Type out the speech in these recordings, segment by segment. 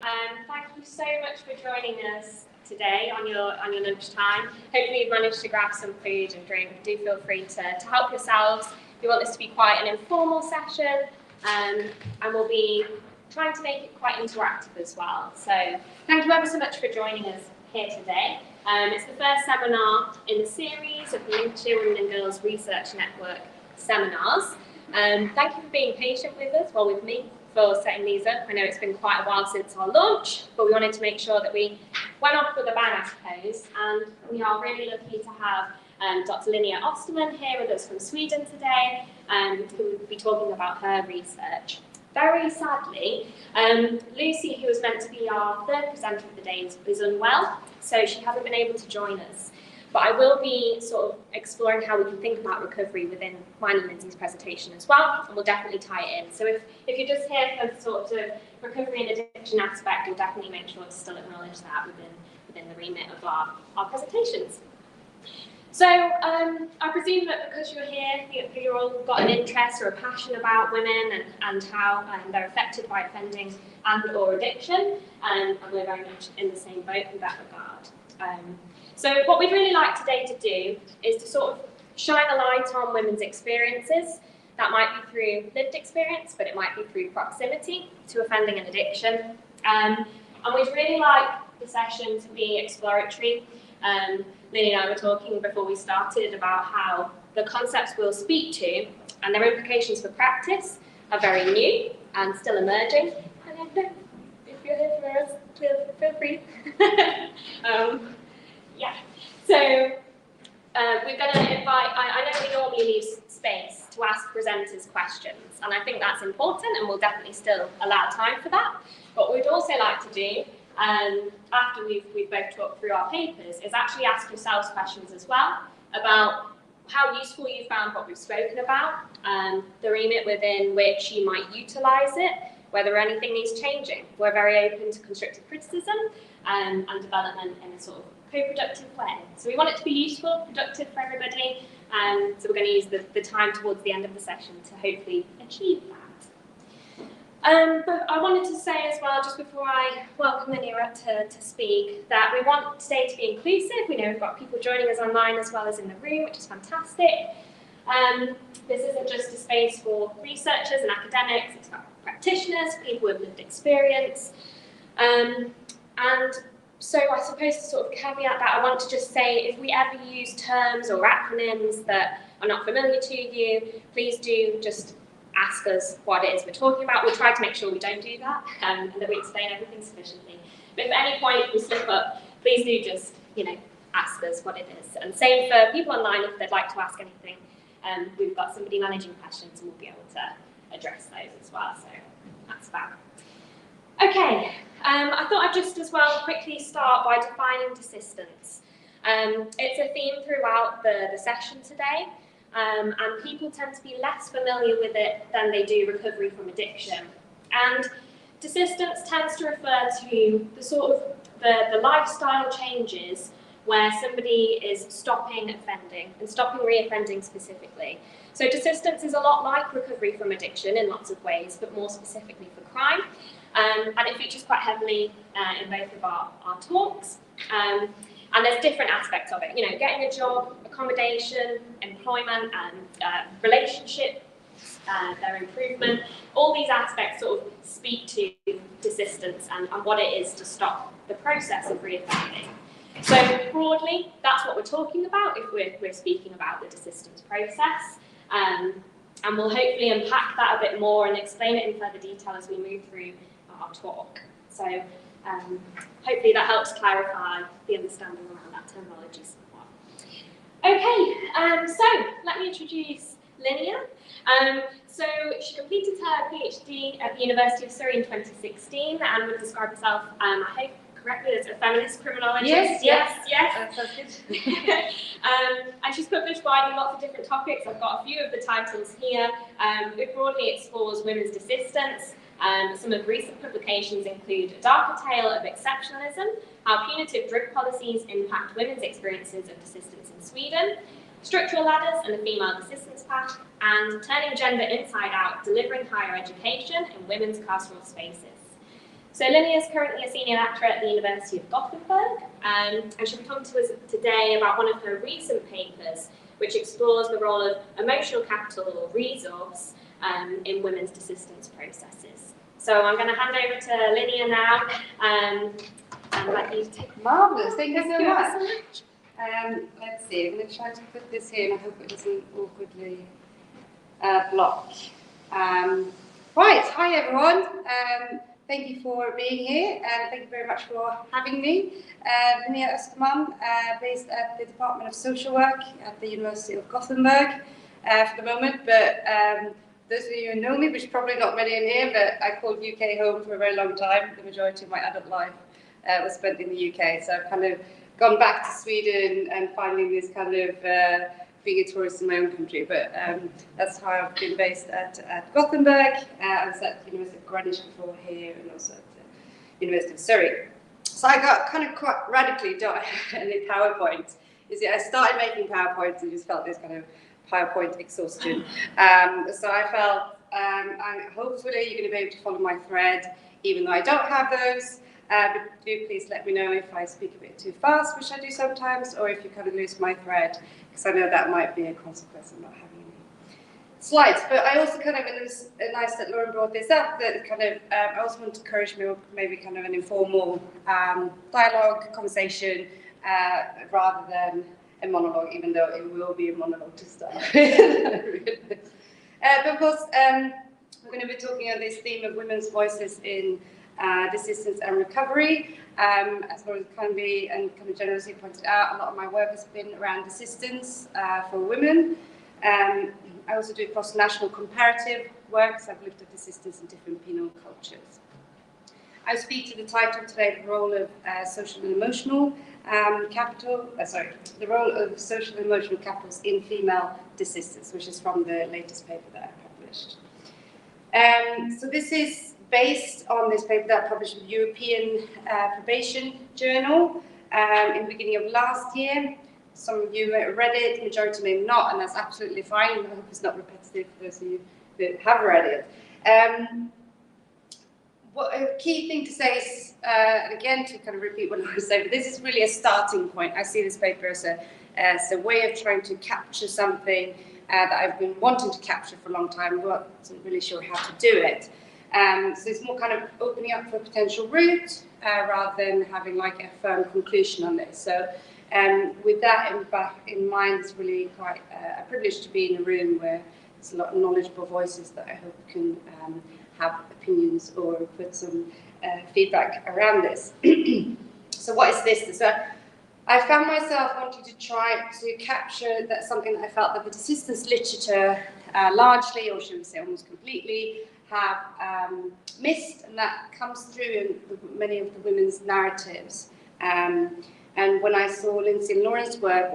Thank you so much for joining us today on your lunchtime. Hopefully you've managed to grab some food and drink. Do feel free to help yourselves. We want this to be quite an informal session, and we'll be trying to make it quite interactive as well. So thank you ever so much for joining us here today. It's the first seminar in the series of the Lincolnshire Women and Girls Research Network seminars. Thank you for being patient with us, well with me, for setting these up. I know it's been quite a while since our launch, but we wanted to make sure that we went off with a bang, I suppose, and we are really lucky to have Dr Linnéa Österman here with us from Sweden today, who will be talking about her research. Very sadly, Lucy, who was meant to be our third presenter of the day, is unwell, so she hasn't been able to join us. But I will be sort of exploring how we can think about recovery within mine and Lindsay's presentation as well, and we'll definitely tie it in. So if you're just here for sort of recovery and addiction aspect, we'll definitely make sure to still acknowledge that within the remit of our presentations. So I presume that because you're here, you've all got an interest or a passion about women and how they're affected by offending and or addiction, and we're very much in the same boat in that regard. So what we'd really like today to do is to sort of shine a light on women's experiences. That might be through lived experience, but it might be through proximity to offending and addiction. And we'd really like the session to be exploratory. Linny and I were talking before we started about how the concepts we'll speak to and their implications for practice are very new and still emerging. And if you're here for us, feel free. Yeah, so we're going to invite, I know we normally leave space to ask presenters questions, and I think that's important, and we'll definitely still allow time for that. But what we'd also like to do, after we've both talked through our papers, is actually ask yourselves questions as well about how useful you found what we've spoken about, the remit within which you might utilise it, whether anything needs changing. We're very open to constructive criticism and development in a sort of co-productive way. So we want it to be useful, productive for everybody, so we're going to use the time towards the end of the session to hopefully achieve that. But I wanted to say as well, just before I welcome Linnéa up to speak, that we want today to be inclusive. We know we've got people joining us online as well as in the room, which is fantastic. This isn't just a space for researchers and academics, it's about practitioners, people with lived experience. And so I suppose to sort of caveat that, I want to just say if we ever use terms or acronyms that are not familiar to you, please do just ask us what it is we're talking about. We'll try to make sure we don't do that and that we explain everything sufficiently. But if at any point we slip up, please do just, ask us what it is. And same for people online, if they'd like to ask anything, we've got somebody managing questions and we'll be able to address those as well. So that's fab. Okay, I thought I'd just as well quickly start by defining desistance. It's a theme throughout the session today, and people tend to be less familiar with it than they do recovery from addiction. And desistance tends to refer to the sort of the lifestyle changes where somebody is stopping offending and stopping reoffending specifically. So desistance is a lot like recovery from addiction in lots of ways, but more specifically for crime. And it features quite heavily in both of our talks. And there's different aspects of it, getting a job, accommodation, employment, and relationships, their improvement. All these aspects sort of speak to desistance and what it is to stop the process of reoffending. So broadly, that's what we're talking about if we're speaking about the desistance process. And we'll hopefully unpack that a bit more and explain it in further detail as we move through our talk. So hopefully that helps clarify the understanding around that terminology somewhat. Okay, so let me introduce Linnéa. So she completed her PhD at the University of Surrey in 2016 and would describe herself, I hope correctly, as a feminist criminologist. Yes. That sounds good. And she's published widely lots of different topics. I've got a few of the titles here. It broadly explores women's desistance. Some of recent publications include A Darker Tale of Exceptionalism, How Punitive Drug Policies Impact Women's Experiences of Desistance in Sweden, Structural Ladders and the Female Desistance Path, and Turning Gender Inside Out, Delivering Higher Education in Women's Carceral Spaces. So Linnéa is currently a senior lecturer at the University of Gothenburg, and she'll be talking to us today about one of her recent papers, which explores the role of emotional capital or resource in women's desistance processes. So I'm going to hand over to Linnéa now and let you take it. Marvellous, thank you so much. Let's see, I'm going to try to put this here and I hope it doesn't awkwardly block. Right, hi everyone. Thank you for being here and thank you very much for having me. Linnéa Österman, based at the Department of Social Work at the University of Gothenburg for the moment, but those of you who know me, which is probably not many in here, but I called UK home for a very long time. The majority of my adult life was spent in the UK, so I've kind of gone back to Sweden and finding this kind of being a tourist in my own country, but that's how I've been based at Gothenburg. I was at the University of Greenwich before here and also at the University of Surrey. So I got kind of quite radically done in the PowerPoint. You see, I started making PowerPoints and just felt this kind of PowerPoint exhaustion. So I felt, hopefully you're going to be able to follow my thread, even though I don't have those. But do please let me know if I speak a bit too fast, which I do sometimes, or if you kind of lose my thread, because I know that might be a consequence of not having any slides. But I also kind of, and it was nice that Lauren brought this up, that kind of, I also want to encourage maybe kind of an informal dialogue, conversation, rather than a monologue, even though it will be a monologue to start with. But of course, we're going to be talking on this theme of women's voices in desistance and recovery. As Lauren kindly and kind of generously pointed out, a lot of my work has been around desistance for women. I also do cross-national comparative work, so I've looked at desistance in different penal cultures. I speak to the title today, the role of social and emotional capital, the role of social and emotional capitals in female desistance, which is from the latest paper that I published. So this is based on this paper that I published in the European Probation Journal in the beginning of last year. Some of you may have read it, the majority may not, and that's absolutely fine. I hope it's not repetitive for those of you that have read it. What a key thing to say is, again, to kind of repeat what I was saying, but this is really a starting point. I see this paper as a way of trying to capture something that I've been wanting to capture for a long time, but wasn't really sure how to do it. So it's more kind of opening up for a potential route rather than having like a firm conclusion on this. So with that in mind, it's really quite a privilege to be in a room where there's a lot of knowledgeable voices that I hope can have opinions or put some feedback around this. So what is this? So I found myself wanting to try to capture that something that I felt that the desistance literature largely, or should we say almost completely, have missed, and that comes through in many of the women's narratives. And when I saw Lindsay and Lauren's work,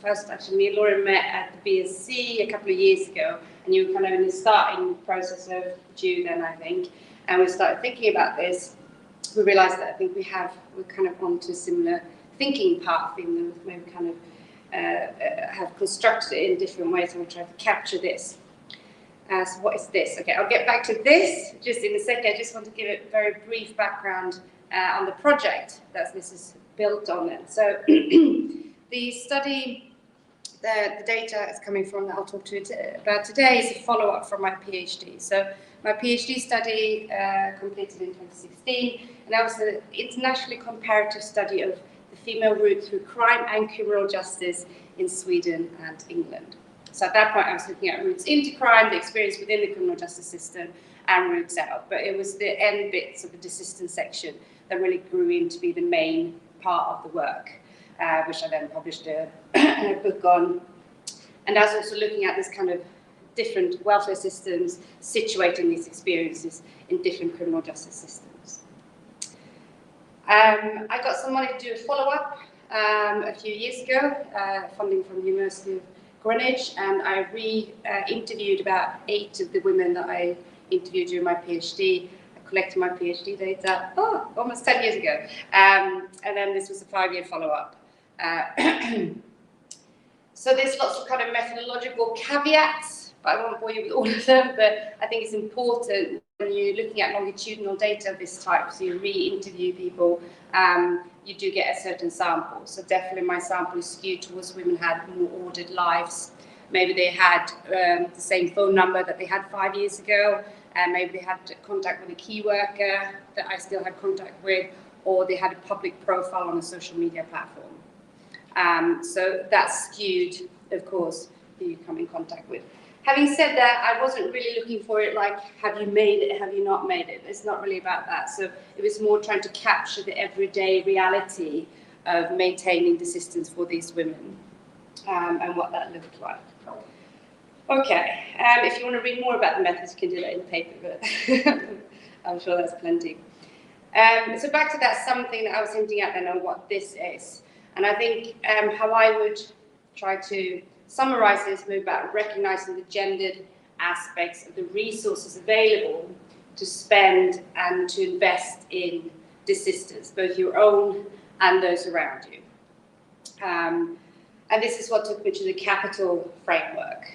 first actually me and Lauren met at the BSc a couple of years ago, and you were kind of in the starting process of due then, I think, and we started thinking about this. We realised that I think we're kind of onto a similar thinking path, even though we kind of have constructed it in different ways, and we try to capture this. So what is this? Okay, I'll get back to this just in a second. I just want to give a very brief background on the project that this is built on it. So the study, the data is coming from, that I'll talk to you about today, is a follow-up from my PhD. So my PhD study completed in 2016, and that was an internationally comparative study of the female route through crime and criminal justice in Sweden and England. So at that point, I was looking at routes into crime, the experience within the criminal justice system, and routes out. But it was the end bits of the desistance section that really grew into be the main part of the work, which I then published a book on. And I was also looking at this kind of different welfare systems, situating these experiences in different criminal justice systems. I got some money to do a follow-up a few years ago, funding from the University of Greenwich, and I interviewed about 8 of the women that I interviewed during my PhD. I collected my PhD data almost 10 years ago, and then this was a 5-year follow-up. So there's lots of kind of methodological caveats, but I won't bore you with all of them, but I think it's important when you're looking at longitudinal data of this type, so you re-interview people, you do get a certain sample. So definitely my sample is skewed towards women who had more ordered lives. Maybe they had the same phone number that they had 5 years ago, and maybe they had contact with a key worker that I still had contact with, or they had a public profile on a social media platform. So that's skewed, of course, who you come in contact with. Having said that, I wasn't really looking for it like, have you made it, have you not made it? It's not really about that. So it was more trying to capture the everyday reality of maintaining desistance for these women, and what that looked like. Okay, if you want to read more about the methods, you can do that in the paper, but I'm sure there's plenty. So back to that something that I was hinting at then on what this is. And I think how I would try to summarize this move about recognizing the gendered aspects of the resources available to spend and to invest in desistance, both your own and those around you. And this is what took me to the capital framework,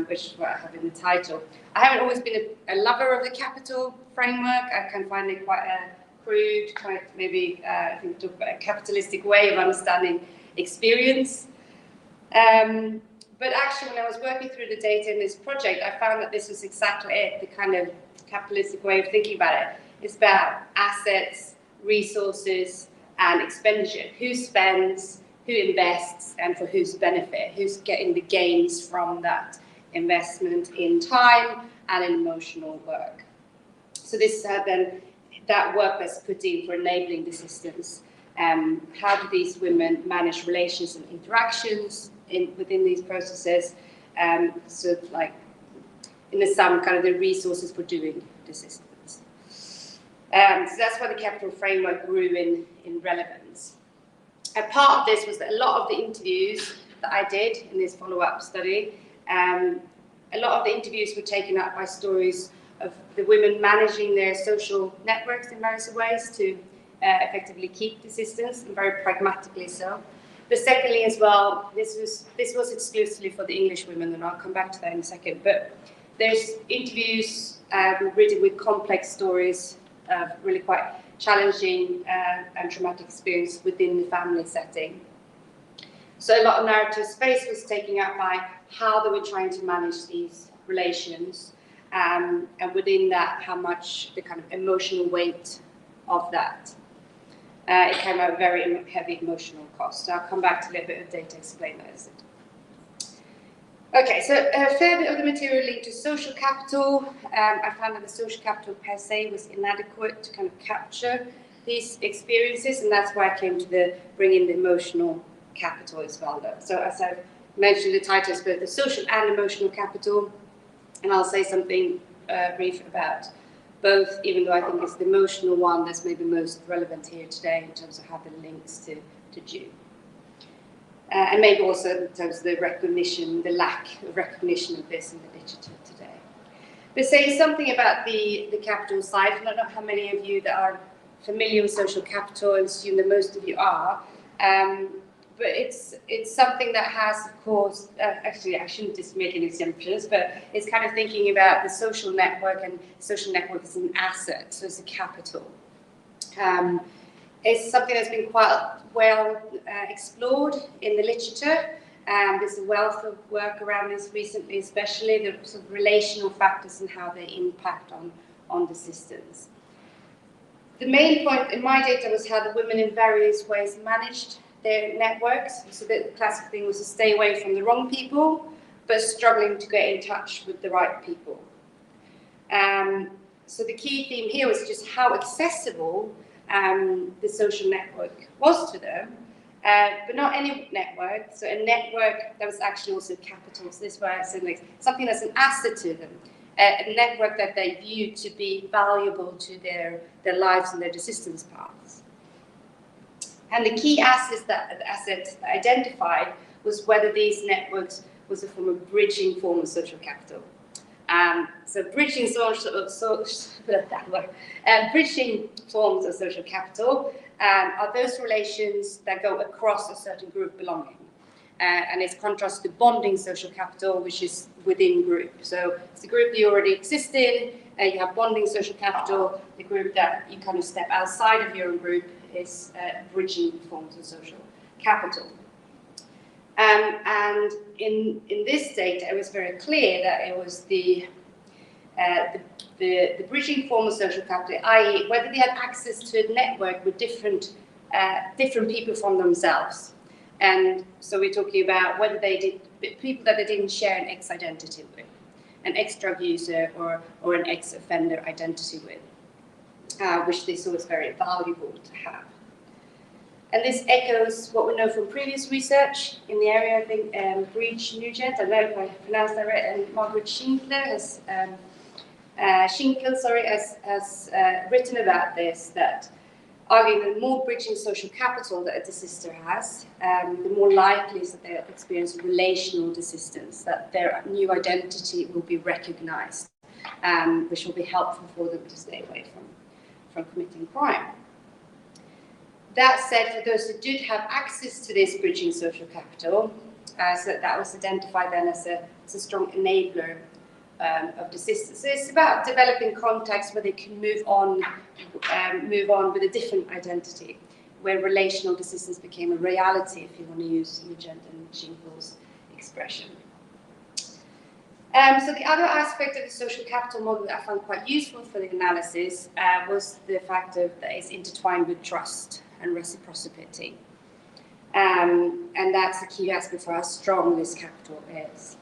which is what I have in the title. I haven't always been a lover of the capital framework. I can find it quite a crude, kind of maybe, I think, talk about a capitalistic way of understanding experience. But actually, when I was working through the data in this project, I found that this was exactly it, the kind of capitalistic way of thinking about it. It's about assets, resources, and expenditure. Who spends, who invests, and for whose benefit, who's getting the gains from that investment in time and in emotional work. So this then, that work that's put in for enabling desistance. How do these women manage relations and interactions within these processes? So like, in the sum, kind of the resources for doing desistance. So that's why the capital framework grew in relevance. A part of this was that a lot of the interviews that I did in this follow-up study, a lot of the interviews were taken up by stories of the women managing their social networks in various ways to effectively keep desistance, and very pragmatically so. But secondly as well, this was exclusively for the English women, and I'll come back to that in a second. But there's interviews written with complex stories of really quite challenging and traumatic experience within the family setting. So a lot of narrative space was taken up by how they were trying to manage these relations, and within that, how much the kind of emotional weight of that. It came out very heavy emotional cost. So I'll come back to a little bit of data, explain those. Okay, so a fair bit of the material linked to social capital. I found that the social capital per se was inadequate to kind of capture these experiences, and that's why I came to bring in the emotional capital as well. So as I mentioned, the title is both the social and emotional capital, and I'll say something brief about both, even though I think it's the emotional one that's maybe most relevant here today in terms of how the links to June. And maybe also in terms of the recognition, the lack of recognition of this in the literature today. But saying something about the capital side, I don't know how many of you that are familiar with social capital, I assume that most of you are, but it's something that has, of course, actually I shouldn't just make any assumptions, but it's kind of thinking about the social network, and social network is an asset, so it's a capital. It's something that's been quite well explored in the literature. There's a wealth of work around this recently, especially the sort of relational factors and how they impact on desistance. The main point in my data was how the women in various ways managed their networks. So the classic thing was to stay away from the wrong people, but struggling to get in touch with the right people. So the key theme here was just how accessible the social network was to them, but not any network. So a network that was actually also capital. So this is why I said like something that's an asset to them, a network that they viewed to be valuable to their lives and their desistance paths. And the key assets that identified was whether these networks was a form of bridging form of social capital. So bridging bridging forms of social capital are those relations that go across a certain group belonging. And it's contrasted to bonding social capital, which is within group. So it's a group that you already exist in, you have bonding social capital. The group that you kind of step outside of your own group is bridging forms of social capital. And in this data, it was very clear that it was the bridging form of social capital, i.e. whether they had access to a network with different people from themselves. And so we're talking about whether they did people that they didn't share an ex-identity with, an ex-drug user or an ex-offender identity with, which they saw as very valuable to have. And this echoes what we know from previous research in the area. I think Breach Nugent, I don't know if I pronounced that right, and Margaret Schinkel has written about this, that arguing that the more bridging social capital that a desister has, the more likely is that they'll experience relational desistance, that their new identity will be recognized, which will be helpful for them to stay away from committing crime. That said, for those who did have access to this bridging social capital, so that was identified then as a strong enabler of desistance. So it's about developing contacts where they can move on with a different identity, where relational desistance became a reality, if you want to use Nugent and Schinkel's expression. So the other aspect of the social capital model that I found quite useful for the analysis was the fact that it's intertwined with trust and reciprocity. And that's the key aspect for how strong this capital is.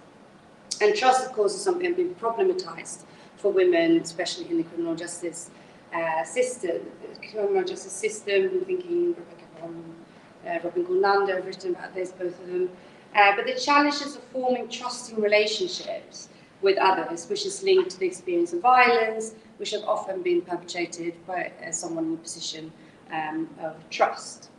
And trust, of course, is something that's been problematized for women, especially in the criminal justice system. I'm thinking Rebecca Robin Golander have written about this, both of them. But the challenges of forming trusting relationships with others, which is linked to the experience of violence, which have often been perpetrated by someone in a position of trust.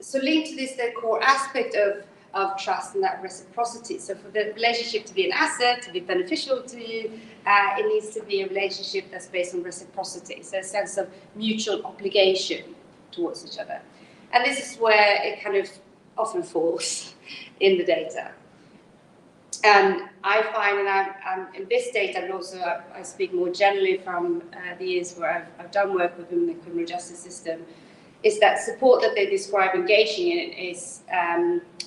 So linked to this, the core aspect of trust and that reciprocity. So for the relationship to be an asset, to be beneficial to you, it needs to be a relationship that's based on reciprocity. So a sense of mutual obligation towards each other. And this is where it kind of often falls in the data. And I find, and I'm in this data, and also I speak more generally from the years where I've done work with women in the criminal justice system, is that support that they describe engaging in is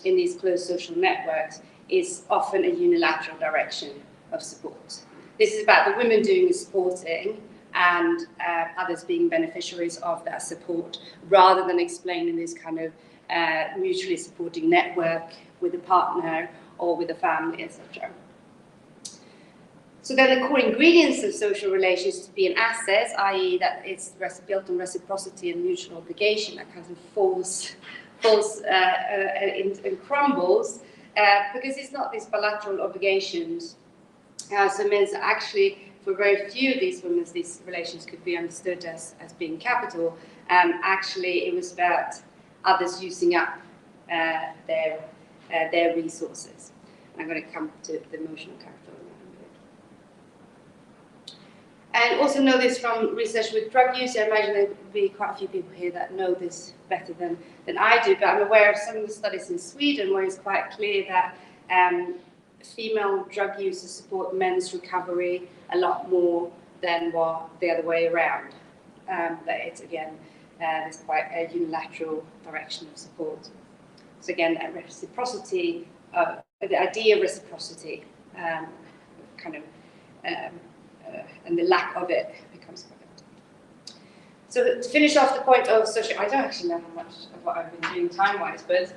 in these closed social networks is often a unilateral direction of support. This is about the women doing the supporting and others being beneficiaries of that support, rather than explaining this kind of mutually supporting network with a partner or with a family, etc. So then the core ingredients of social relations to be an asset, i.e. that it's built on reciprocity and mutual obligation, that kind of falls and crumbles, because it's not these bilateral obligations. So it means that actually for very few of these women, these relations could be understood as being capital. Actually, it was about others using up their resources. And I'm going to come to the emotional capital. And also know this from research with drug use. I imagine there will be quite a few people here that know this better than I do, but I'm aware of some of the studies in Sweden where it's quite clear that female drug users support men's recovery a lot more than what the other way around. That it's, again, there's quite a unilateral direction of support. So again, that reciprocity, the idea of reciprocity, and the lack of it becomes quite important. So to finish off the point of social, I don't actually know how much of what I've been doing time-wise, but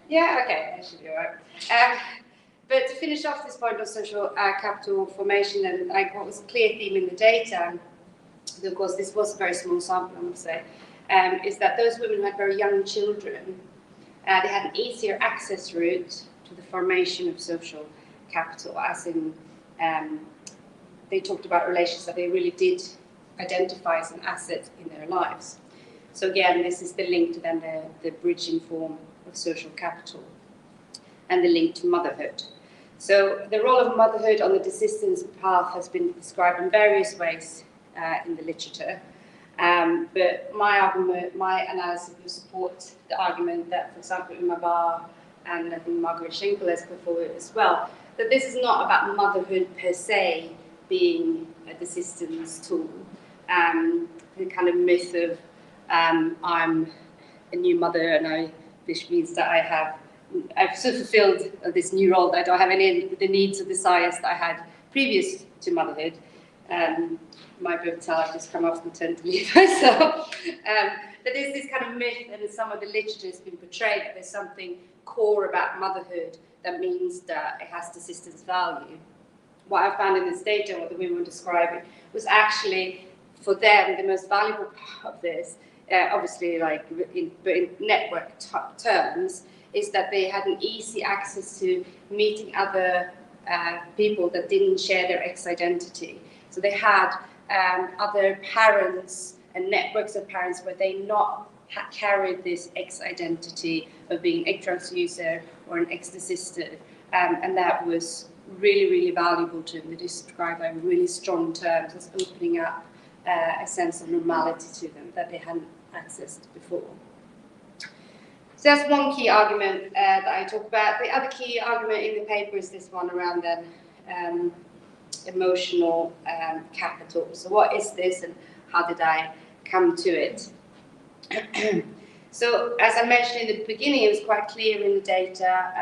yeah, okay, I should be all right. But to finish off this point of social capital formation, and what was a clear theme in the data, and of course this was a very small sample, I must say, is that those women who had very young children, they had an easier access route to the formation of social capital, as in they talked about relations that they really did identify as an asset in their lives. So again, this is the link to then the bridging form of social capital and the link to motherhood. So the role of motherhood on the desistance path has been described in various ways in the literature. But my argument, my analysis will support the argument that, for example, Umar Bar and I think Margaret Schenkel has put forward as well, that this is not about motherhood per se being a desistance tool. The kind of myth of I'm a new mother which means that I've sort of fulfilled this new role, that I don't have any of the needs or desires that I had previous to motherhood. My both tell I've just come off maternity leave myself. But there's this kind of myth, and in some of the literature has been portrayed that there's something core about motherhood that means that it has desistance value. What I found in this data, what the women were describing, was actually for them the most valuable part of this, obviously like in network terms, is that they had an easy access to meeting other people that didn't share their ex-identity. So they had other parents and networks of parents where they not carried this ex-identity of being an ex-drugs user or an ex-desister, and that was really, really valuable to them. They described in really strong terms as opening up a sense of normality to them that they hadn't accessed before. So that's one key argument that I talk about. The other key argument in the paper is this one around then emotional capital. So what is this and how did I come to it? So as I mentioned in the beginning, it was quite clear in the data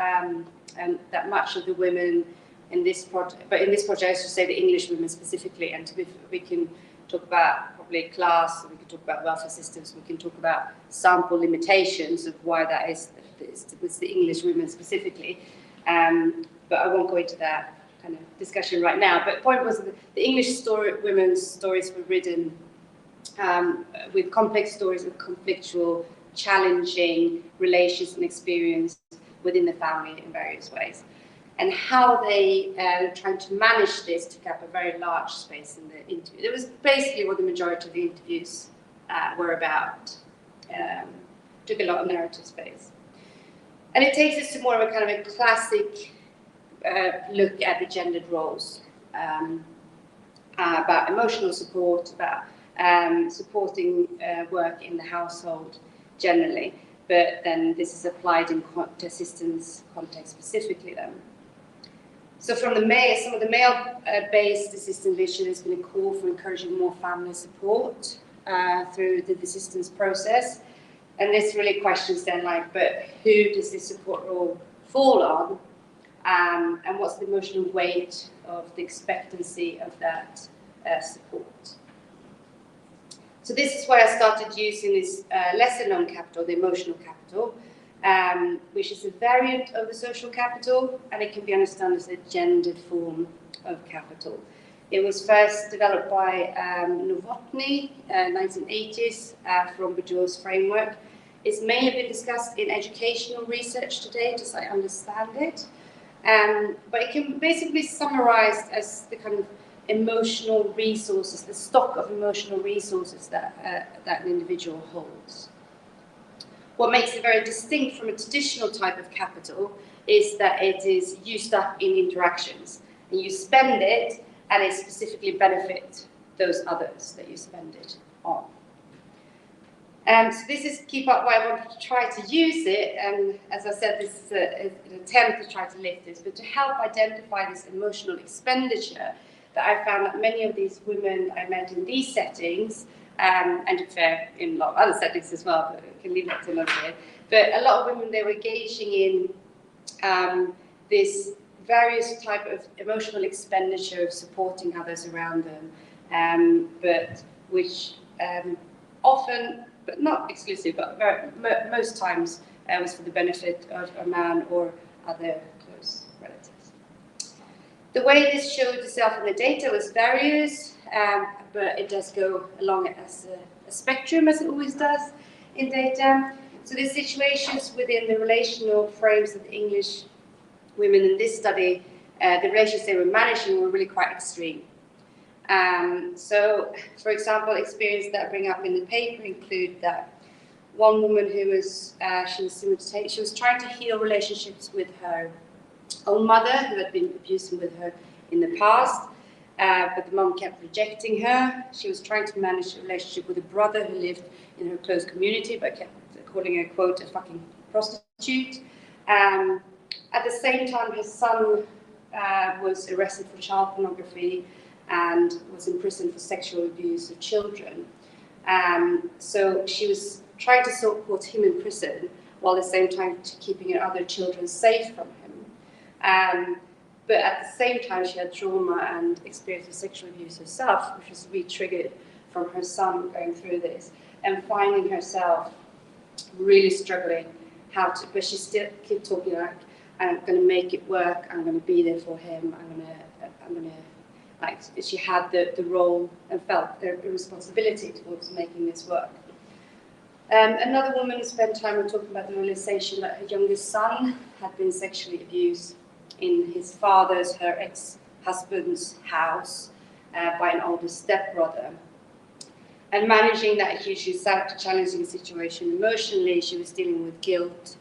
and that much of the women in this project, but in this project I should say the English women specifically, and we can talk about probably class, we can talk about welfare systems, we can talk about sample limitations of why that is with the English women specifically, but I won't go into that kind of discussion right now. But the point was that the English women's stories were written with complex stories, with conflictual, challenging relations and experience within the family in various ways. And how they trying to manage this took up a very large space in the interview. It was basically what the majority of the interviews were about. Took a lot of narrative space. And it takes us to more of a kind of a classic look at the gendered roles, about emotional support, about supporting work in the household generally, but then this is applied in desistance context specifically then. So from some of the male-based desistance literature, there's been a call for encouraging more family support through the desistance process. And this really questions then like, but who does this support role fall on? And what's the emotional weight of the expectancy of that support? So this is why I started using this lesser known capital, the emotional capital, which is a variant of the social capital, and it can be understood as a gendered form of capital. It was first developed by Novotny, 1980s, from Bourdieu's framework. It's mainly been discussed in educational research to date, as I understand it. But it can basically be summarized as the kind of emotional resources, the stock of emotional resources that an individual holds. What makes it very distinct from a traditional type of capital is that it is used up in interactions. And you spend it, and it specifically benefits those others that you spend it on. So this is keep up why I wanted to try to use it, and as I said, this is an attempt to try to lift this, but to help identify this emotional expenditure that I found that many of these women I met in these settings, and to be fair, in a lot of other settings as well, but I can leave that to another day. But a lot of women, they were engaging in this various type of emotional expenditure of supporting others around them, but which often, but not exclusive, but most times was for the benefit of a man or other close relatives. The way this showed itself in the data was various, but it does go along as a spectrum, as it always does in data. So the situations within the relational frames of the English women in this study, the relations they were managing were really quite extreme. So, for example, experiences that I bring up in the paper include that one woman who was, she was trying to heal relationships with her own mother, who had been abusing with her in the past, but the mom kept rejecting her. She was trying to manage a relationship with a brother who lived in her close community, but kept calling her, quote, a fucking prostitute. At the same time, her son was arrested for child pornography and was imprisoned for sexual abuse of children. So she was trying to support him in prison while at the same time keeping other children safe from him. But at the same time, she had trauma and experience of sexual abuse herself, which was re-triggered from her son going through this and finding herself really struggling how to, but she still kept talking like, I'm going to make it work, I'm going to be there for him, I'm going to, like, she had the role and felt a responsibility towards making this work. Another woman spent time talking about the realization that her youngest son had been sexually abused in his father's, her ex-husband's house by an older stepbrother. And managing that hugely challenging situation emotionally, she was dealing with guilt,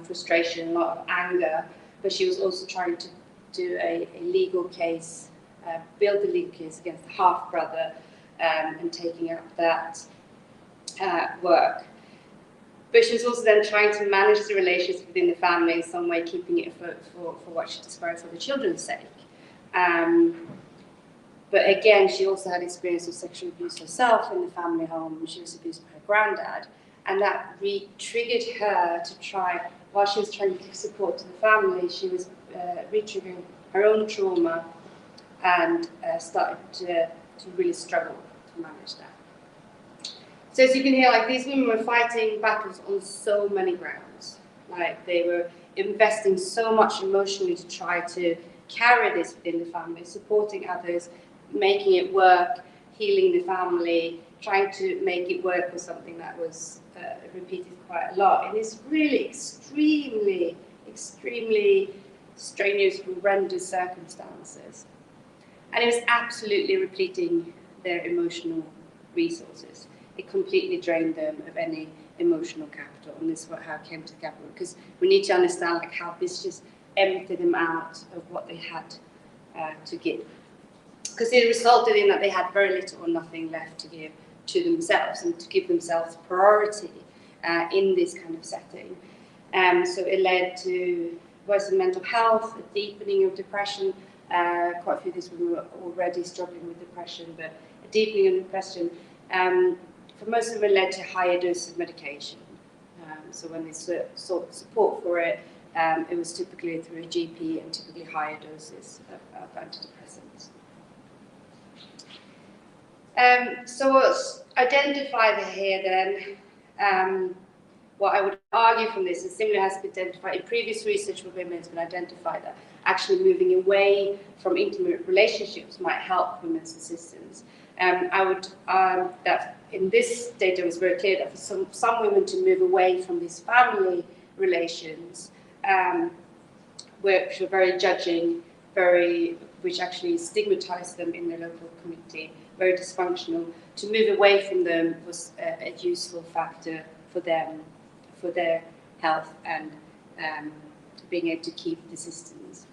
frustration, a lot of anger, but she was also trying to do a legal case, build a legal case against the half-brother and taking up that work. But she was also then trying to manage the relations within the family in some way, keeping it afloat for what she described for the children's sake. But again, she also had experience of sexual abuse herself in the family home. She was abused by her granddad, and that re-triggered her to try, while she was trying to give support to the family, she was re-triggering her own trauma and started to really struggle to manage that. So as you can hear, like, these women were fighting battles on so many grounds. Like, they were investing so much emotionally to try to carry this within the family, supporting others, making it work, healing the family, trying to make it work was something that was repeated quite a lot. And it's really extremely, extremely strenuous, horrendous circumstances. And it was absolutely repleting their emotional resources. It completely drained them of any emotional capital, and this is how it came to capital, because we need to understand like how this just emptied them out of what they had to give. Because it resulted in that they had very little or nothing left to give to themselves and to give themselves priority in this kind of setting. So it led to worsened mental health, a deepening of depression. Quite a few of these women were already struggling with depression, but a deepening of depression. For most of them, it led to higher doses of medication. So when they sought support for it, it was typically through a GP and typically higher doses of antidepressants. So what's identified here then, what I would argue from this is similar has been identified in previous research where women has been identified that actually moving away from intimate relationships might help women's assistance. I would that in this data was very clear that for some women to move away from these family relations, which were very judging, which actually stigmatized them in their local community, very dysfunctional. To move away from them was a useful factor for them, for their health and being able to keep desistance.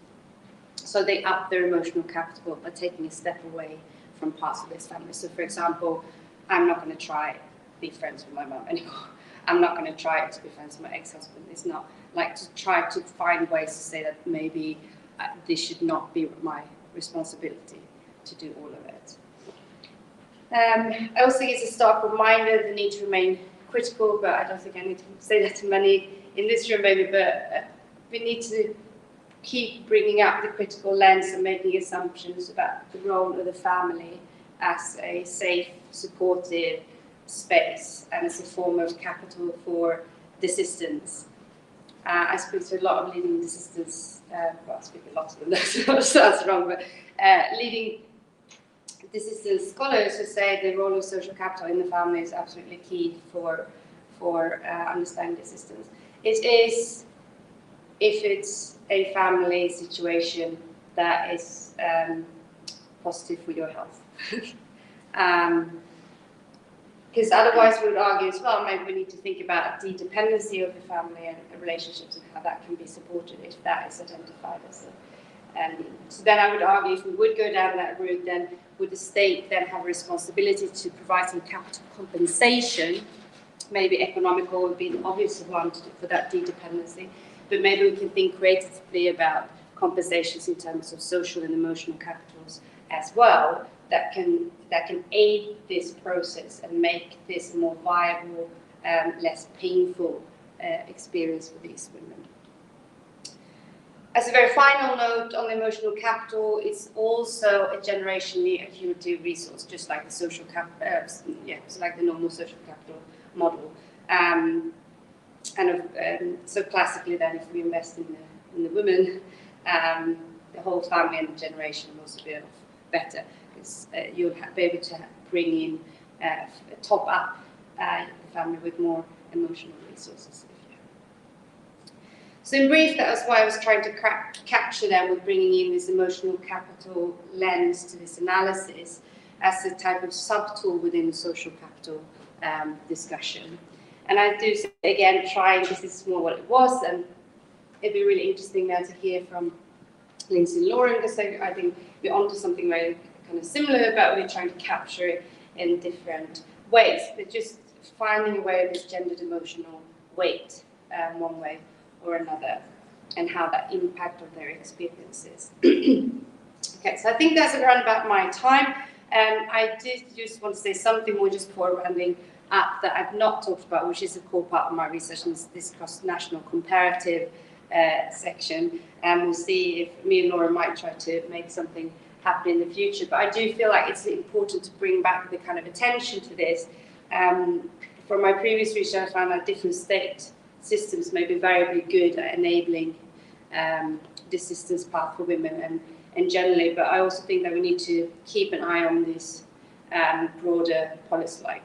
So they up their emotional capital by taking a step away from parts of this family. So for example, I'm not going to try to be friends with my mum anymore. I'm not going to try to be friends with my ex-husband. It's not like to try to find ways to say that maybe this should not be my responsibility to do all of it. I also think it's a stark reminder the need to remain critical, but I don't think I need to say that to many in this room maybe, but we need to keep bringing up the critical lens and making assumptions about the role of the family as a safe, supportive space and as a form of capital for desistance. I speak to a lot of leading desistance, well, I speak a lot of them, that sounds wrong, but leading desistance scholars who say the role of social capital in the family is absolutely key for understanding desistance. It is if it's a family situation that is positive for your health. Because otherwise we would argue as well, maybe we need to think about the dependency of the family and the relationships and how that can be supported if that is identified as a need. So then I would argue if we would go down that route, then would the state then have a responsibility to provide some capital compensation? Maybe economical would be the obvious one for that dependency, but maybe we can think creatively about compensations in terms of social and emotional capitals as well, that can aid this process and make this a more viable, less painful experience for these women. As a very final note on the emotional capital, it's also a generationally accumulative resource, just like the social like the normal social capital model. So classically, then, if we invest in the women, the whole family and the generation will also be better, because you'll be able to bring in top up the family with more emotional resources. So in brief, that was why I was trying to capture them with bringing in this emotional capital lens to this analysis as a type of sub-tool within the social capital discussion. And I do say again, this is more what it was, and it'd be really interesting now to hear from Lindsay and Lauren, because I think we're onto something very kind of similar, but we're trying to capture it in different ways. But just finding a way of this gendered emotional weight, one way or another, and how that impact on their experiences. Okay, so I think that's around about my time. I did just want to say something more just before rounding up that I've not talked about, which is a core part of my research, and this cross-national comparative section. And we'll see if me and Laura might try to make something happen in the future. But I do feel like it's important to bring back the kind of attention to this. From my previous research, I found that different state systems may be variably good at enabling desistance path for women and generally, but I also think that we need to keep an eye on this broader policy, like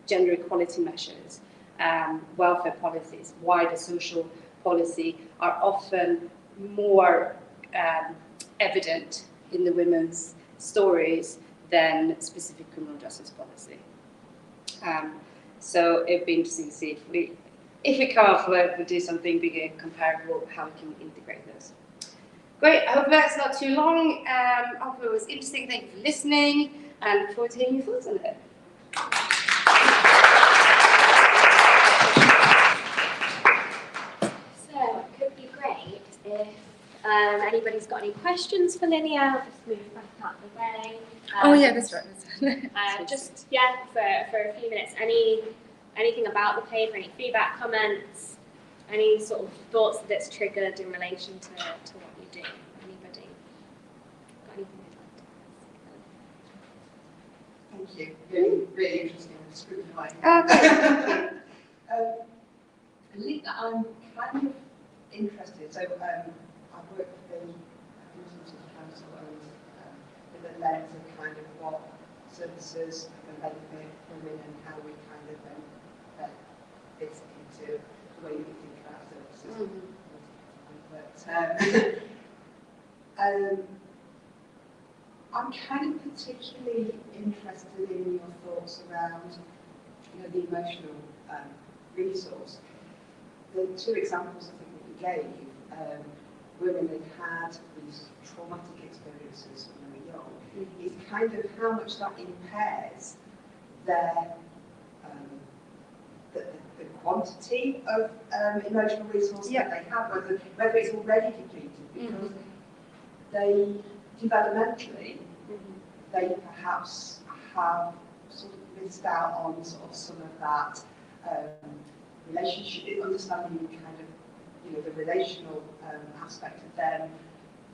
gender equality measures, welfare policies, wider social policy are often more evident in the women's stories than specific criminal justice policy. So it'd be interesting to see if we come up with do something bigger, comparable, how we can integrate those. Great, I hope that's not too long. I hope it was interesting. Thank you for listening, and look forward to hearing your thoughts on it. So it could be great if anybody's got any questions for Linnéa. I'll just move back out of the way. Oh yeah, that's right. Just for a few minutes. Anything about the paper, any feedback, comments, any sort of thoughts that it's triggered in relation to what you do? Anybody got anything they'd like to ask? Thank you. Really, really interesting and scrutinising. I'm kind of interested. So I've worked with the University Council with a lens of kind of what services can benefit women and how we kind of fits into the way we think about services. But I'm kind of particularly interested in your thoughts around, the emotional resource. The two examples I think that you gave, women that had these traumatic experiences when they were young, is kind of how much that impairs their the quantity of emotional resources that they have, whether it's already depleted, because they developmentally, they perhaps have sort of missed out on sort of some of that relationship, understanding kind of, the relational aspect of them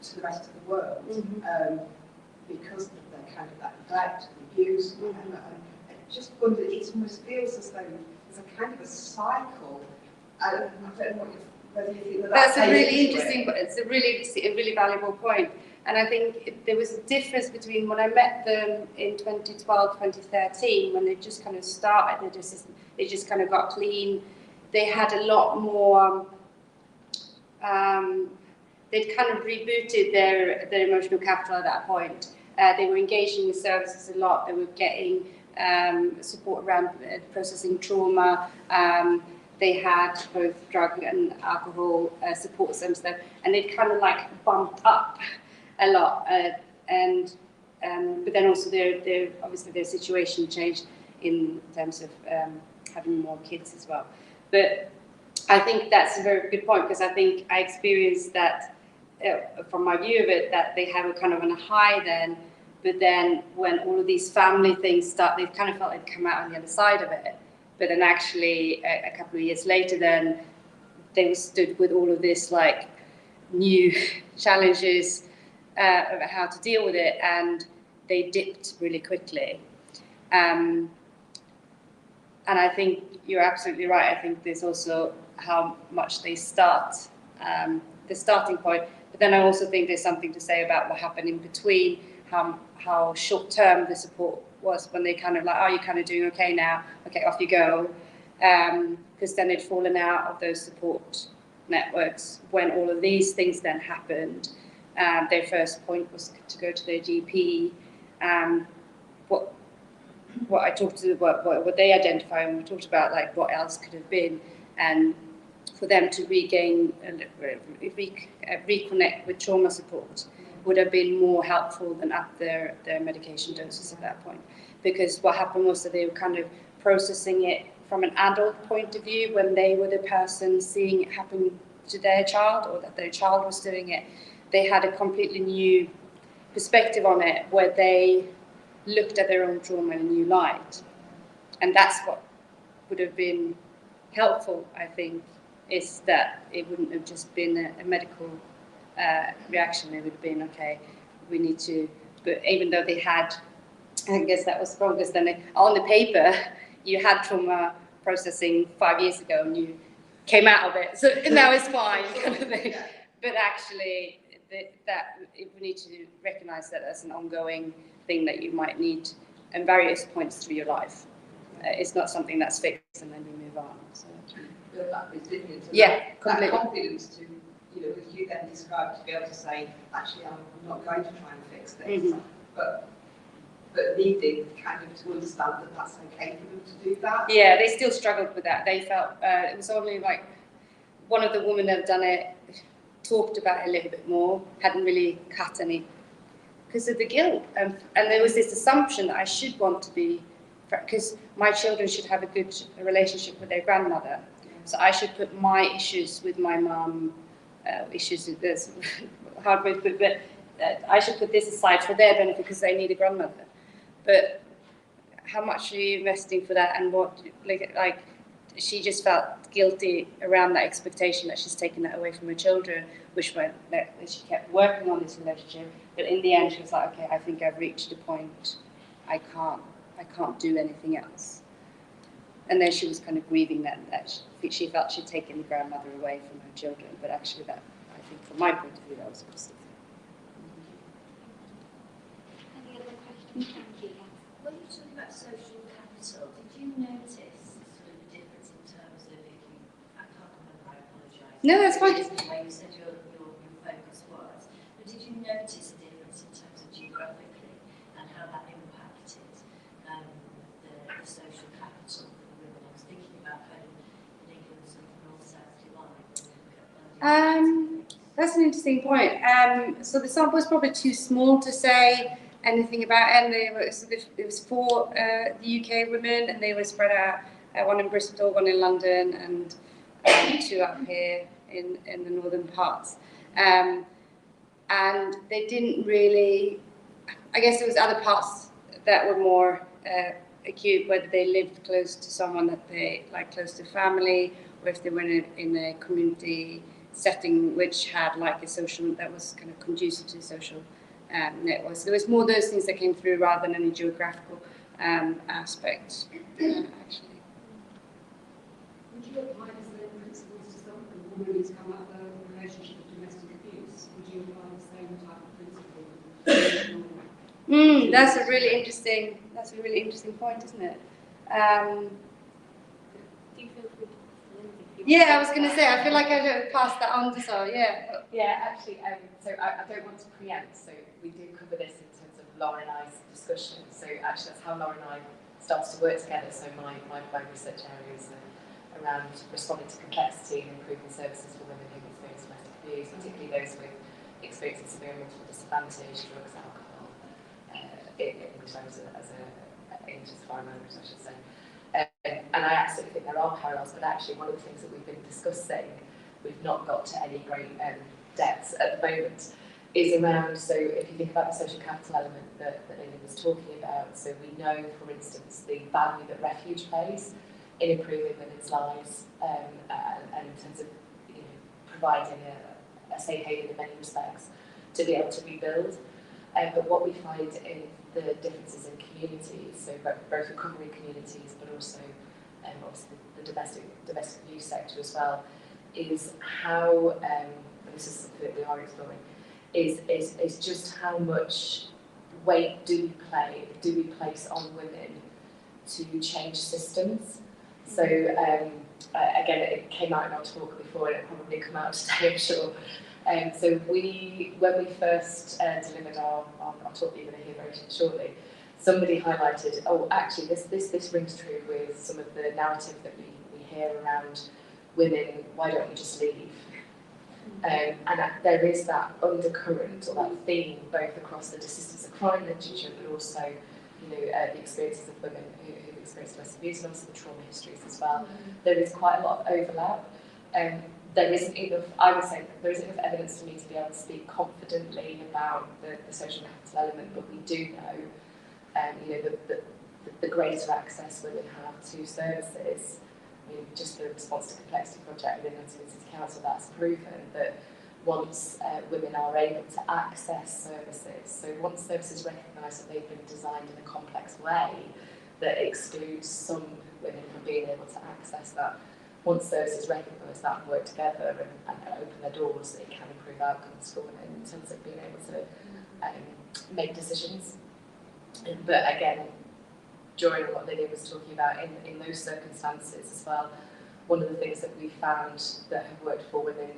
to the rest of the world, because of their kind of that neglect and abuse. And I just wonder, it almost feels as though there's a kind of a cycle. I don't know whether you think that's a really interesting, but it's a really valuable point. And I think there was a difference between when I met them in 2012, 2013, when they just kind of started, they just kind of got clean. They had a lot more, they'd kind of rebooted their emotional capital at that point. They were engaging with services a lot. They were getting support around processing trauma. They had both drug and alcohol support systems, and they'd kind of like bumped up a lot. But then also obviously their situation changed in terms of having more kids as well. But I think that's a very good point, because I think I experienced that from my view of it, that they have a kind of on a high then, but then when all of these family things start, they kind of felt they'd come out on the other side of it. But then actually a couple of years later, then they were stood with all of this like new challenges of how to deal with it, and they dipped really quickly. And I think you're absolutely right. I think there's also how much they start, the starting point. But then I also think there's something to say about what happened in between, how short-term the support was, when they kind of like, oh, you're kind of doing okay now, okay, off you go. Because then they'd fallen out of those support networks when all of these things then happened. Their first point was to go to their GP. What I talked to, what they identify, and we talked about like what else could have been, and for them to regain, reconnect with trauma support would have been more helpful than at their medication doses at that point. Because what happened was that they were kind of processing it from an adult point of view when they were the person seeing it happen to their child, or that their child was doing it. They had a completely new perspective on it, where they looked at their own trauma in a new light. And that's what would have been helpful, I think, is that it wouldn't have just been a medical reaction. It would have been, okay, we need to, but even though they had, I guess that was strong, because then on the paper, you had trauma processing 5 years ago and you came out of it, so now it's fine, kind of thing. But actually, we need to recognise that as an ongoing thing that you might need in various points through your life. It's not something that's fixed and then you move on. So. Build that resilience. Yeah, that confidence to, as you then described, to be able to say, actually, I'm not going to try and fix this, but needing kind of to understand that that's okay for them to do that. Yeah, they still struggled with that. They felt it was only like one of the women that had done it talked about it a little bit more, hadn't really cut any, because of the guilt. And there was this assumption that I should want to be, because my children should have a good relationship with their grandmother. So I should put my issues with my mum, issues with this, hard way to put it, but I should put this aside for their benefit because they need a grandmother. But how much are you investing for that, and what, like she just felt guilty around that expectation that she's taken that away from her children, which meant that she kept working on this relationship. But in the end, she was like, okay, I think I've reached a point. I can't do anything else. And then she was kind of grieving that she felt she'd taken the grandmother away from her children. But actually, that, I think, from my point of view, that was a positive thing. Any other questions? Thank you. When you were talking about social capital, did you notice sort of a difference in terms of, if you, I can't remember, I apologise. No, that's fine. The way you said your focus was, but did you notice a difference in terms of geographically and how that impacted the social capital for the women? I was thinking about kind of Lincoln sort of north-south divide. That's an interesting point. So the sample was probably too small to say anything about it, and there was 4 the UK women, and they were spread out, one in Bristol, one in London, and 2 up here in the northern parts. And they didn't really, I guess there was other parts that were more acute, whether they lived close to someone that they, like close to family, or if they were in a community setting which had like a social, that was kind of conducive to social networks. So there was more those things that came through rather than any geographical aspect, actually. Would you apply the same principles to some of the women who's come out of a relationship of domestic abuse? Would you apply the same type of principle? That's a really interesting point, isn't it? Do you feel free? Yeah, I was going to say, I feel like I should pass that on to Sarah, yeah. Yeah, actually, so I don't want to preempt, so we do cover this in terms of Laura and I's discussion. So actually that's how Laura and I started to work together. So my research areas are around responding to complexity and improving services for women who experience domestic abuse, particularly those with experiencing severe mental disadvantage, drugs, alcohol, English language as a English as foreign language, I should say. And I absolutely think think there are parallels, but actually one of the things that we've been discussing, we've not got to any great depths at the moment, is around, so if you think about the social capital element that Linnéa was talking about, so we know, for instance, the value that refuge plays in improving women's lives, and in terms of providing a safe haven in many respects to be able to rebuild. But what we find in the differences in communities, so both recovery communities, but also obviously the domestic abuse sector as well, is how, and this is something that we are exploring, is just how much weight do we place on women to change systems. So again, it came out in our talk before, and it'll probably come out today, I'm sure. So when we first delivered our talk that you're going to hear very shortly, somebody highlighted, oh, actually, this rings true with some of the narrative that we hear around women. Why don't you just leave? And there is that undercurrent or that theme both across the desistance of crime literature, but also the experiences of women who've experienced domestic abuse and also the trauma histories as well. There is quite a lot of overlap. There isn't enough, I would say, there isn't enough evidence for me to be able to speak confidently about the social capital element, but we do know, the greater access women have to services. I mean, just the Response to Complexity project within the City Council, that's proven that once women are able to access services, so once services recognise that they've been designed in a complex way that excludes some women from being able to access that, once services recognise that and work together and open their doors, it can improve outcomes for women in terms of being able to make decisions. But again, during what Linnéa was talking about, in those circumstances as well, one of the things that we found that have worked for women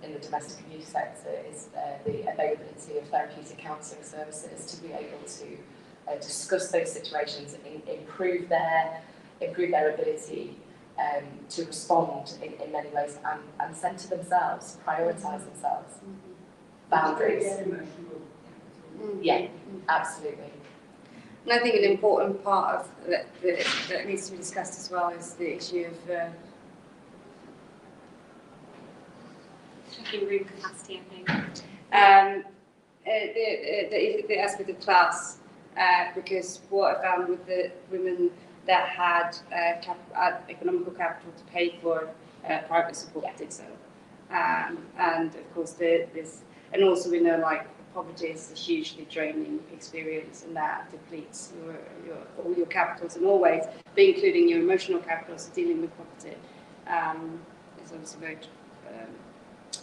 in the domestic abuse sector is the availability of therapeutic counselling services to be able to discuss those situations, improve their ability to respond in many ways and centre themselves, prioritise themselves. Boundaries. Yeah, absolutely. And I think an important part of that needs to be discussed as well is the issue of checking room capacity, I think. The aspect of class, because what I found with the women that had economical capital to pay for private support did so, and of course and also we know poverty is a hugely draining experience, and that depletes all your capitals in all ways, but including your emotional capitals. Dealing with poverty is obviously very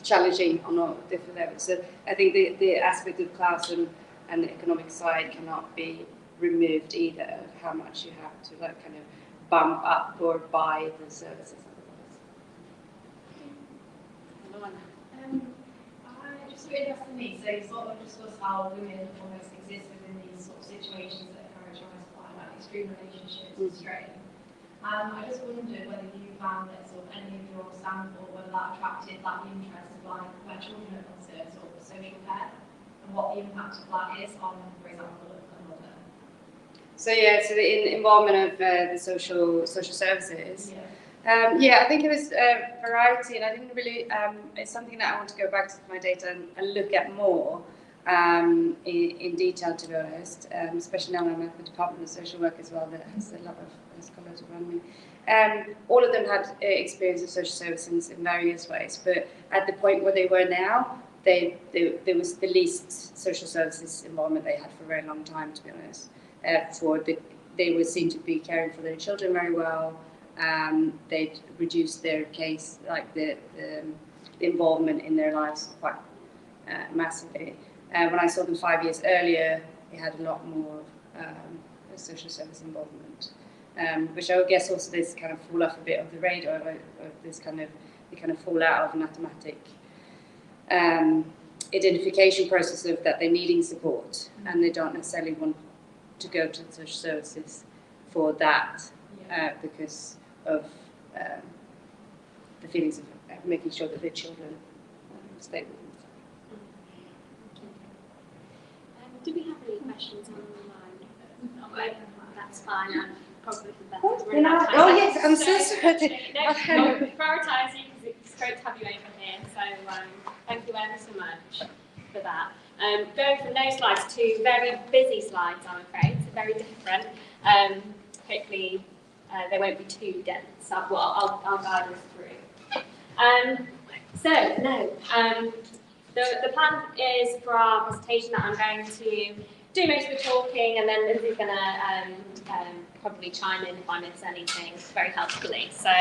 challenging on all different levels. So I think the aspect of class and the economic side cannot be removed either. How much you have to kind of bump up or buy the services. Just really interested in me, so you sort of discuss how women almost exist within these sort of situations that are characterised by extreme relationships and strain. I just wondered whether you found that sort of any of your sample, whether that attracted the interest of where children are concerned, sort of social care, and what the impact of that is on, for example, a mother. So the involvement of the social services. Yeah. I think it was a variety, and I didn't really. It's something that I want to go back to my data and look at more in detail, to be honest. Especially now I'm at the Department of Social Work as well, that has a lot of scholars around me. All of them had experience of social services in various ways, but at the point where they were now, there was the least social services involvement they had for a very long time, to be honest. They were seen to be caring for their children very well. They'd reduced their case, the involvement in their lives quite massively. When I saw them 5 years earlier, they had a lot more social service involvement, which I would guess also this kind of fall off a bit of the radar, or this kind of fall out of an automatic identification process of that they're needing support, and they don't necessarily want to go to the social services for that because of the feelings of making sure that their children stay with them. Do we have any questions online? That's fine. probably for that. Oh, yes, I'm so sorry. No, we'll prioritise you because it's great to have you over here. So thank you ever so much for that. Going from those slides to very busy slides, I'm afraid, so very different. Hopefully they won't be too dense. I'll guide us through. The plan is for our presentation that I'm going to do most of the talking, and then Lindsay's going to probably chime in if I miss anything very helpfully. So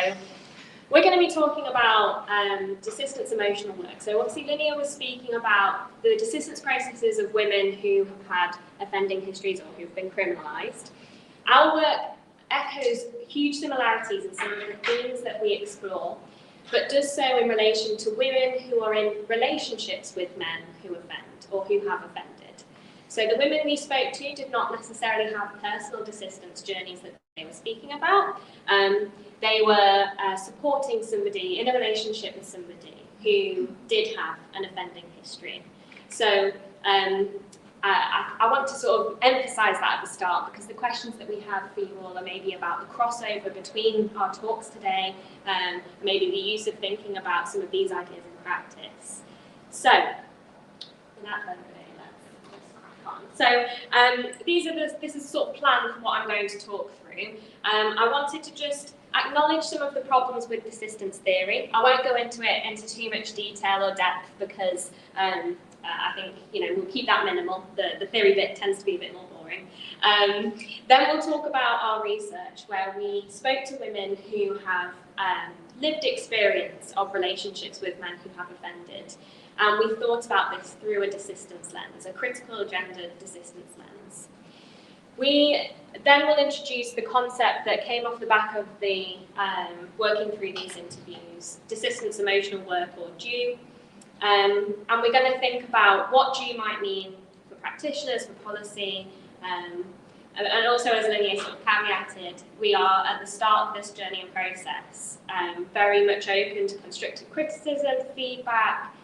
we're going to be talking about desistance emotional work. So obviously Linnéa was speaking about the desistance processes of women who have had offending histories or who've been criminalised. Our work echoes huge similarities in some of the themes that we explore, but does so in relation to women who are in relationships with men who offend or who have offended. So the women we spoke to did not necessarily have personal desistance journeys that they were speaking about. They were supporting somebody in a relationship with somebody who did have an offending history. So I want to sort of emphasise that at the start, because the questions that we have for you all are maybe about the crossover between our talks today, maybe the use of thinking about some of these ideas in practice. So, without further ado, this is sort of planned for what I'm going to talk through. I wanted to just acknowledge some of the problems with desistance theory. I won't go into it into too much detail or depth because I think we'll keep that minimal. The theory bit tends to be a bit more boring. Then we'll talk about our research, where we spoke to women who have lived experience of relationships with men who have offended. And we thought about this through a desistance lens, a critical gender desistance lens. We then will introduce the concept that came off the back of the working through these interviews, desistance emotional work, or DEW. And we're going to think about what DEW might mean for practitioners, for policy, and also, as Linnéa sort of caveated, we are at the start of this journey and process, very much open to constructive criticism, feedback.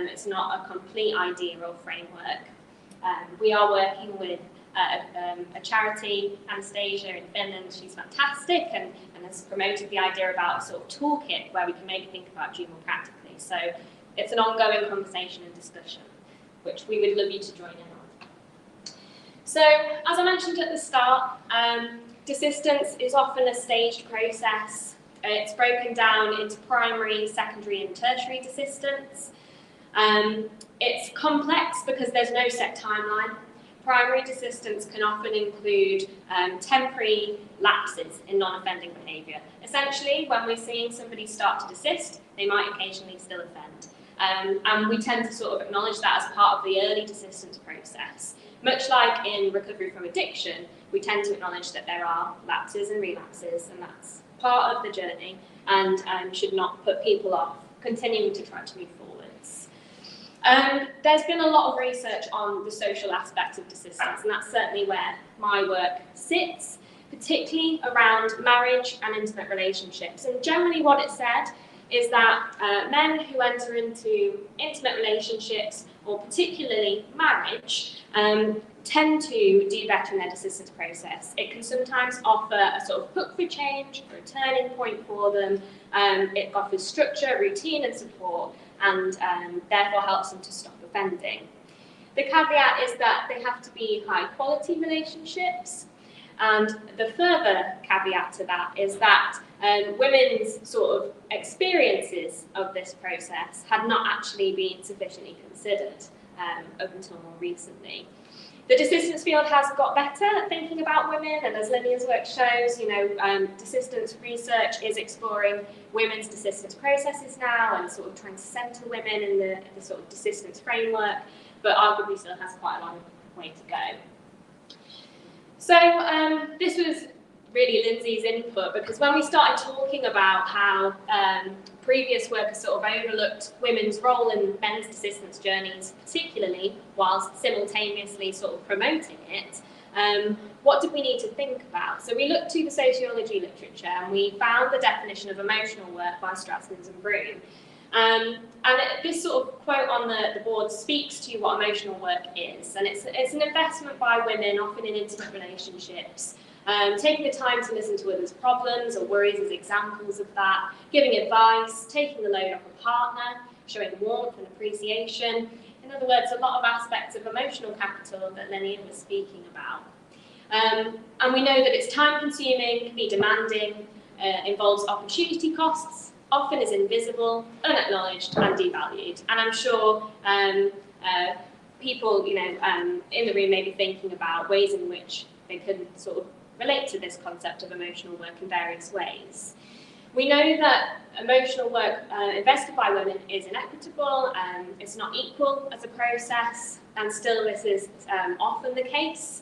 It's not a complete idea or framework. We are working with a charity, Anastasia, in Finland. She's fantastic and has promoted the idea about a sort of toolkit where we can maybe think about DEW more practically. So it's an ongoing conversation and discussion, which we would love you to join in on. So, as I mentioned at the start, desistance is often a staged process. It's broken down into primary, secondary, and tertiary desistance. It's complex because there's no set timeline. Primary desistance can often include temporary lapses in non-offending behaviour. Essentially, when we're seeing somebody start to desist, they might occasionally still offend. And we tend to sort of acknowledge that as part of the early desistance process. Much like in recovery from addiction, we tend to acknowledge that there are lapses and relapses, and that's part of the journey, and should not put people off continuing to try to move forwards. There's been a lot of research on the social aspects of desistance, and that's certainly where my work sits, particularly around marriage and intimate relationships. And generally what it said is that men who enter into intimate relationships, or particularly marriage, tend to do better in their desistance process. It can sometimes offer a sort of hook for change, or a turning point for them. It offers structure, routine and support, and therefore helps them to stop offending. The caveat is that they have to be high quality relationships, and the further caveat to that is that women's sort of experiences of this process had not actually been sufficiently considered up until more recently. The desistance field has got better at thinking about women, and as Linnéa's work shows, desistance research is exploring women's desistance processes now and sort of trying to centre women in the sort of desistance framework, but arguably still has quite a long way to go. So this was really Lindsay's input, because when we started talking about how previous work has sort of overlooked women's role in men's desistance journeys, particularly whilst simultaneously sort of promoting it, what did we need to think about? So we looked to the sociology literature, and we found the definition of emotional work by Strassmans and Broom. And this sort of quote on the board speaks to what emotional work is, and it's an investment by women, often in intimate relationships, Taking the time to listen to others' problems or worries as examples of that, giving advice, taking the load off a partner, showing warmth and appreciation. In other words, a lot of aspects of emotional capital that Linnéa was speaking about. And we know that it's time-consuming, can be demanding, involves opportunity costs, often is invisible, unacknowledged and devalued. And I'm sure people in the room may be thinking about ways in which they can sort of relate to this concept of emotional work in various ways. We know that emotional work invested by women is inequitable, it's not equal as a process, and still this is often the case.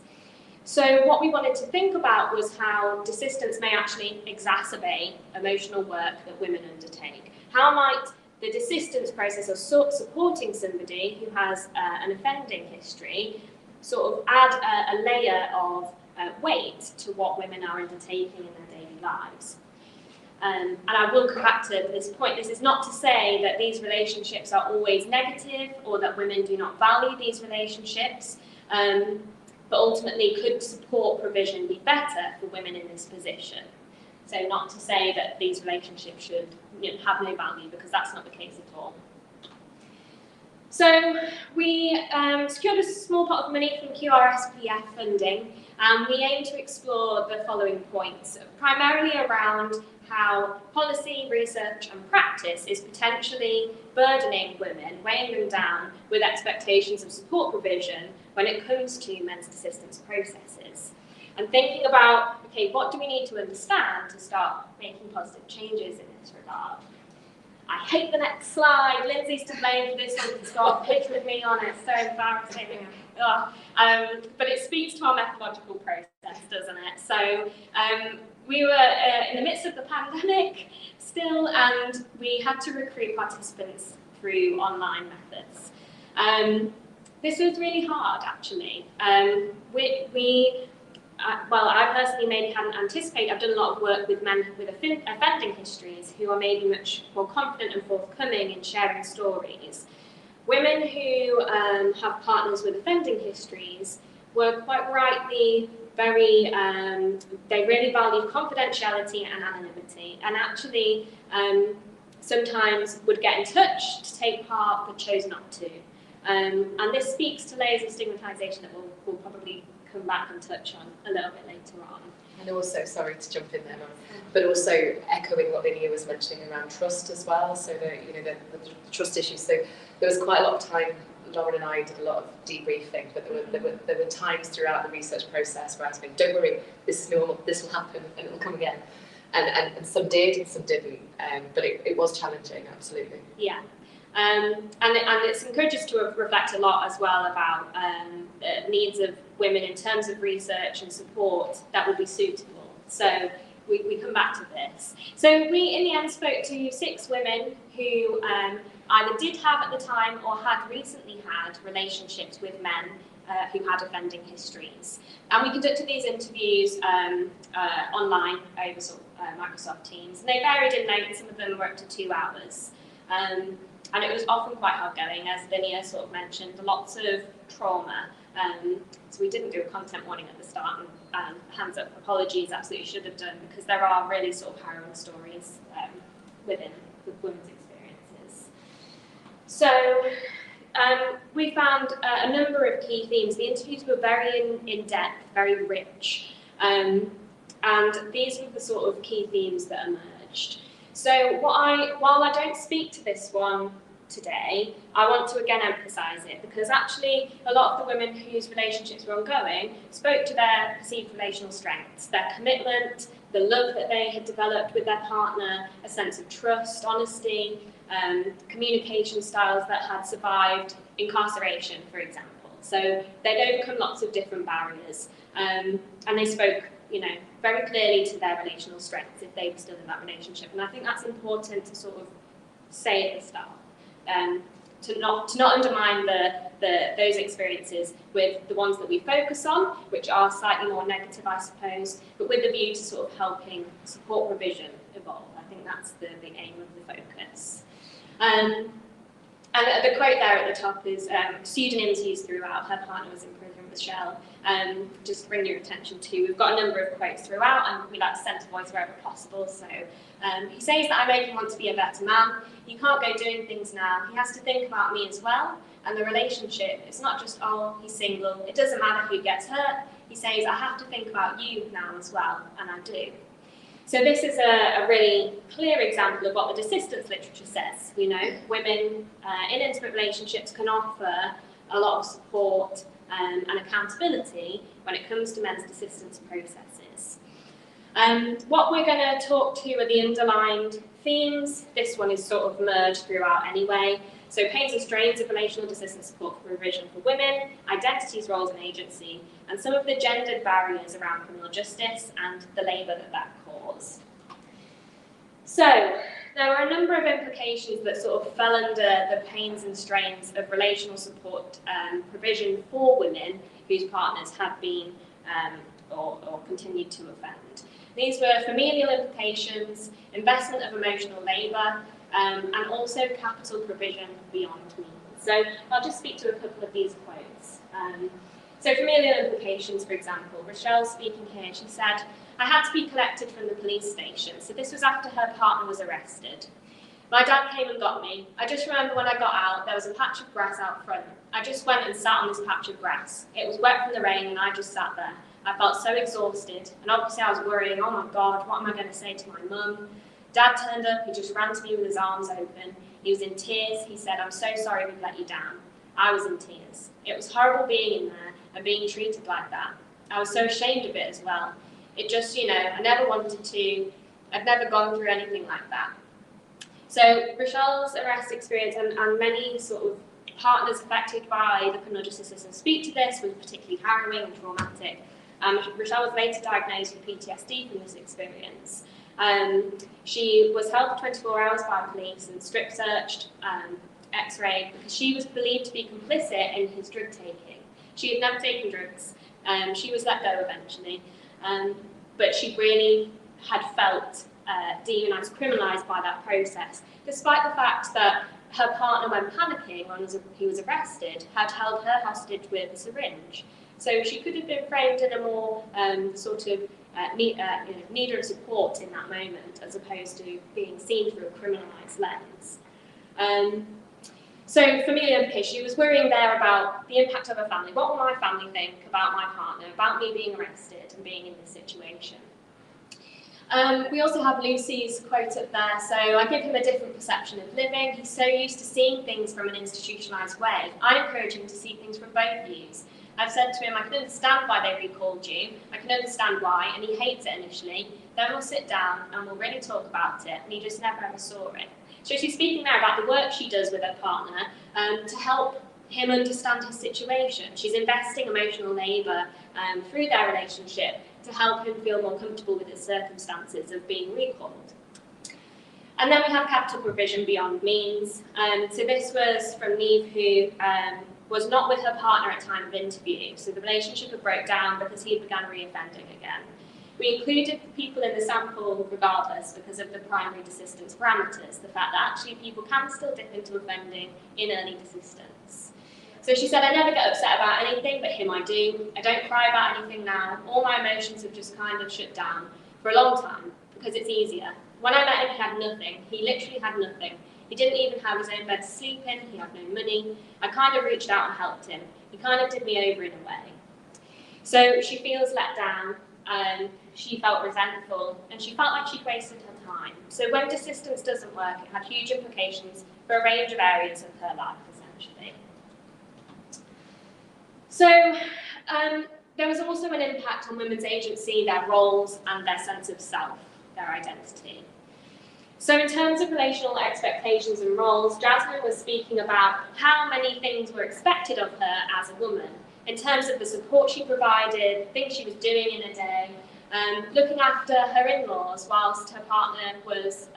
So what we wanted to think about was how desistance may actually exacerbate emotional work that women undertake. How might the desistance process of supporting somebody who has an offending history sort of add a layer of weight to what women are undertaking in their daily lives? And I will come back to this point. This is not to say that these relationships are always negative or that women do not value these relationships, but ultimately could support provision be better for women in this position? So not to say that these relationships should have no value, because that's not the case at all. So we secured a small pot of money from QRSPF funding, and we aim to explore the following points, primarily around how policy, research and practice is potentially burdening women, weighing them down with expectations of support provision when it comes to men's desistance processes. And thinking about, okay, what do we need to understand to start making positive changes in this regard? I hate the next slide. Lindsay's to blame for this one. It's got a picture of me on it. So embarrassing. But it speaks to our methodological process, doesn't it? So we were in the midst of the pandemic still, and we had to recruit participants through online methods. This was really hard, actually. Well, I personally maybe hadn't anticipated. I've done a lot of work with men with offending histories who are maybe much more confident and forthcoming in sharing stories. Women who have partners with offending histories were quite rightly very, they really valued confidentiality and anonymity, and actually sometimes would get in touch to take part but chose not to. And this speaks to layers of stigmatisation that we'll probably come back and touch on a little bit later on. And also, sorry to jump in there, but also echoing what Linnéa was mentioning around trust as well, so the trust issues. So there was quite a lot of time, Lauren and I did a lot of debriefing, but there were times throughout the research process where I was thinking, don't worry, this is normal, this will happen and it will come again. And some did and some didn't, but it was challenging, absolutely. Yeah. And it's encouraged us to reflect a lot as well about needs of women in terms of research and support that would be suitable. So we come back to this. So we in the end spoke to 6 women who either did have at the time or had recently had relationships with men who had offending histories. And we conducted these interviews online over Microsoft Teams. And they varied in length. Some of them were up to 2 hours. And it was often quite hard going, as Linnéa sort of mentioned, lots of trauma. So we didn't do a content warning at the start, and hands up apologies, absolutely should have done, because there are really sort of harrowing stories within the women's experiences. So we found a number of key themes. The interviews were very in-depth, very rich, and these were the sort of key themes that emerged. So while I don't speak to this one today, I want to again emphasise it, because actually a lot of the women whose relationships were ongoing spoke to their perceived relational strengths, their commitment, the love that they had developed with their partner, a sense of trust, honesty, communication styles that had survived incarceration, for example. So they'd overcome lots of different barriers, and they spoke very clearly to their relational strengths if they were still in that relationship. And I think that's important to sort of say at the start, to not undermine those experiences with the ones that we focus on, which are slightly more negative, I suppose, but with the view to sort of helping support provision evolve. I think that's the aim of the focus. And the quote there at the top is pseudonyms used throughout. Her partner was in prison, Michelle. Just to bring your attention to, we've got a number of quotes throughout, and we like to centre voice wherever possible. So he says that I make him want to be a better man. He can't go doing things now. He has to think about me as well. And the relationship, it's not just, oh, he's single. It doesn't matter who gets hurt. He says, I have to think about you now as well, and I do. So this is a really clear example of what the desistance literature says. You know, women in intimate relationships can offer a lot of support and accountability when it comes to men's desistance processes. What we're going to talk to are the underlined themes. This one is sort of merged throughout anyway. So pains and strains of relational desistance support for provision for women, identities, roles and agency, and some of the gendered barriers around criminal justice and the labour that caused. So there are a number of implications that sort of fell under the pains and strains of relational support provision for women whose partners have been or continued to offend. These were familial implications, investment of emotional labour, and also capital provision beyond means. So I'll just speak to a couple of these quotes. So familial implications, for example, Rochelle speaking here, she said, I had to be collected from the police station. So this was after her partner was arrested. My dad came and got me. I just remember when I got out, there was a patch of grass out front. I just went and sat on this patch of grass. It was wet from the rain and I just sat there. I felt so exhausted, and obviously I was worrying, oh my God, what am I going to say to my mum? Dad turned up, he just ran to me with his arms open. He was in tears. He said, I'm so sorry we've let you down. I was in tears. It was horrible being in there and being treated like that. I was so ashamed of it as well. It just, you know, I never wanted to, I'd never gone through anything like that. So Rochelle's arrest experience and many sort of partners affected by the criminal justice system speak to this was particularly harrowing and traumatic. Rochelle was later diagnosed with PTSD from this experience. She was held for 24 hours by police and strip searched, x-rayed, because she was believed to be complicit in his drug taking. She had never taken drugs. She was let go eventually, but she really had felt demonised, criminalised by that process, despite the fact that her partner, when panicking when he was arrested, had held her hostage with a syringe. So she could have been framed in a more sort of need of support in that moment, as opposed to being seen through a criminalised lens. So familial implication, she was worrying there about the impact of her family. What will my family think about my partner, about me being arrested and being in this situation? We also have Lucy's quote up there. So I give him a different perception of living. He's so used to seeing things from an institutionalised way. I encourage him to see things from both views. I've said to him, I can understand why they recalled you. I can understand why, and he hates it initially. Then we'll sit down and we'll really talk about it, and he just never ever saw it. So she's speaking there about the work she does with her partner to help him understand his situation. She's investing emotional labour through their relationship to help him feel more comfortable with his circumstances of being recalled. And then we have capital provision beyond means. So this was from Neve, who was not with her partner at time of interview. So the relationship had broke down because he began reoffending again. We included people in the sample regardless because of the primary desistance parameters, the fact that actually people can still dip into offending in early desistance. So she said, I never get upset about anything, but him I do. I don't cry about anything now. All my emotions have just kind of shut down for a long time because it's easier. When I met him, he had nothing. He literally had nothing. He didn't even have his own bed to sleep in. He had no money. I kind of reached out and helped him. He kind of did me over in a way. So she feels let down. She felt resentful, and she felt like she'd wasted her time. So when desistance doesn't work, it had huge implications for a range of areas of her life, essentially. So there was also an impact on women's agency, their roles, and their sense of self, their identity. So in terms of relational expectations and roles, Jasmine was speaking about how many things were expected of her as a woman, in terms of the support she provided, things she was doing in a day, looking after her in-laws whilst her partner was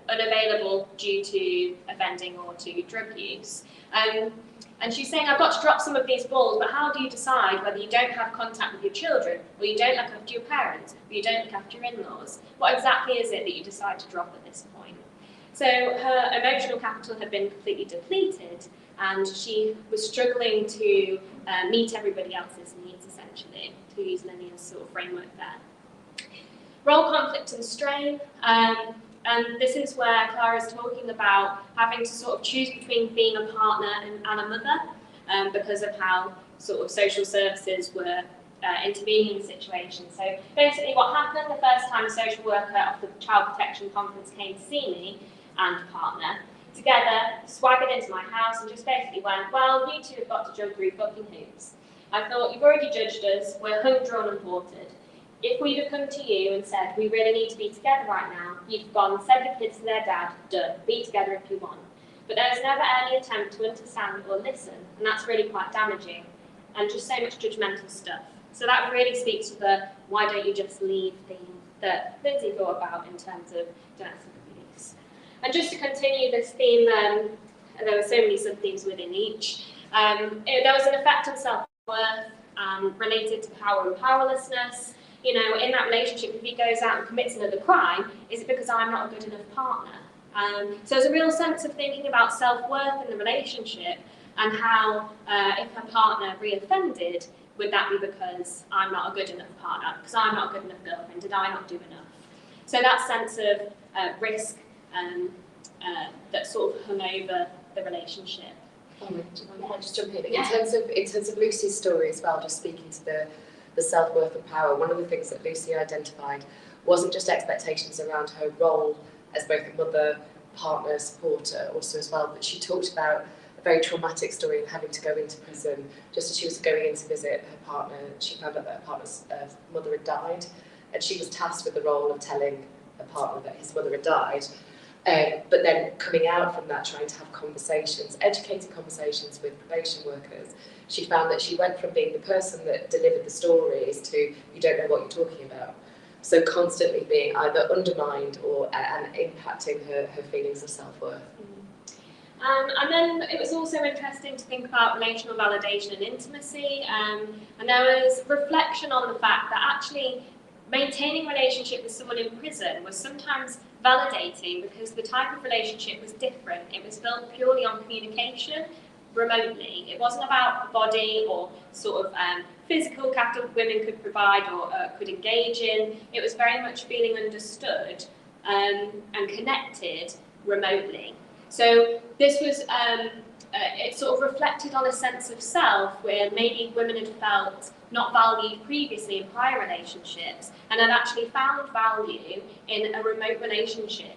unavailable due to offending or to drug use. And she's saying, I've got to drop some of these balls, but how do you decide whether you don't have contact with your children, or you don't look after your parents, or you don't look after your in-laws? What exactly is it that you decide to drop at this point? So her emotional capital had been completely depleted, and she was struggling to meet everybody else's needs, essentially, to use Linnéa's sort of framework there. Role conflict and strain, and this is where Clara's talking about having to sort of choose between being a partner and a mother, because of how sort of social services were intervening in the situation. So basically what happened the first time a social worker of the Child Protection Conference came to see me and a partner, together swaggered into my house and just basically went, well, you two have got to jump through fucking hoops. I thought, you've already judged us, we're hung, drawn and quartered. If we'd have come to you and said, we really need to be together right now, you've gone, send the kids to their dad, done, be together if you want. But there's never any attempt to understand or listen, and that's really quite damaging, and just so much judgmental stuff. So that really speaks to the why don't you just leave theme that Lindsay thought about in terms of domestic abuse. And just to continue this theme, there were so many sub-themes within each. There was an effect on self-worth related to power and powerlessness. You know, in that relationship, if he goes out and commits another crime, is it because I'm not a good enough partner? So there's a real sense of thinking about self-worth in the relationship and how if her partner reoffended, would that be because I'm not a good enough partner, because I'm not a good enough girlfriend, did I not do enough? So that sense of risk that sort of hung over the relationship. Do you mind if I just jump in? In terms of Lucy's story as well, just speaking to the self-worth and power, one of the things that Lucy identified wasn't just expectations around her role as both a mother, partner, supporter also as well, but she talked about a very traumatic story of having to go into prison. Just as she was going in to visit her partner, she found out that her partner's mother had died, and she was tasked with the role of telling her partner that his mother had died. But then coming out from that, trying to have conversations, educated conversations with probation workers, she found that she went from being the person that delivered the stories to, you don't know what you're talking about. So constantly being either undermined or and impacting her feelings of self-worth. And then it was also interesting to think about relational validation and intimacy, and there was reflection on the fact that actually maintaining relationship with someone in prison was sometimes validating because the type of relationship was different. It was built purely on communication remotely. It wasn't about body or sort of physical capital women could provide or could engage in. It was very much feeling understood and connected remotely. So this was, it sort of reflected on a sense of self where maybe women had felt not valued previously in prior relationships and had actually found value in a remote relationship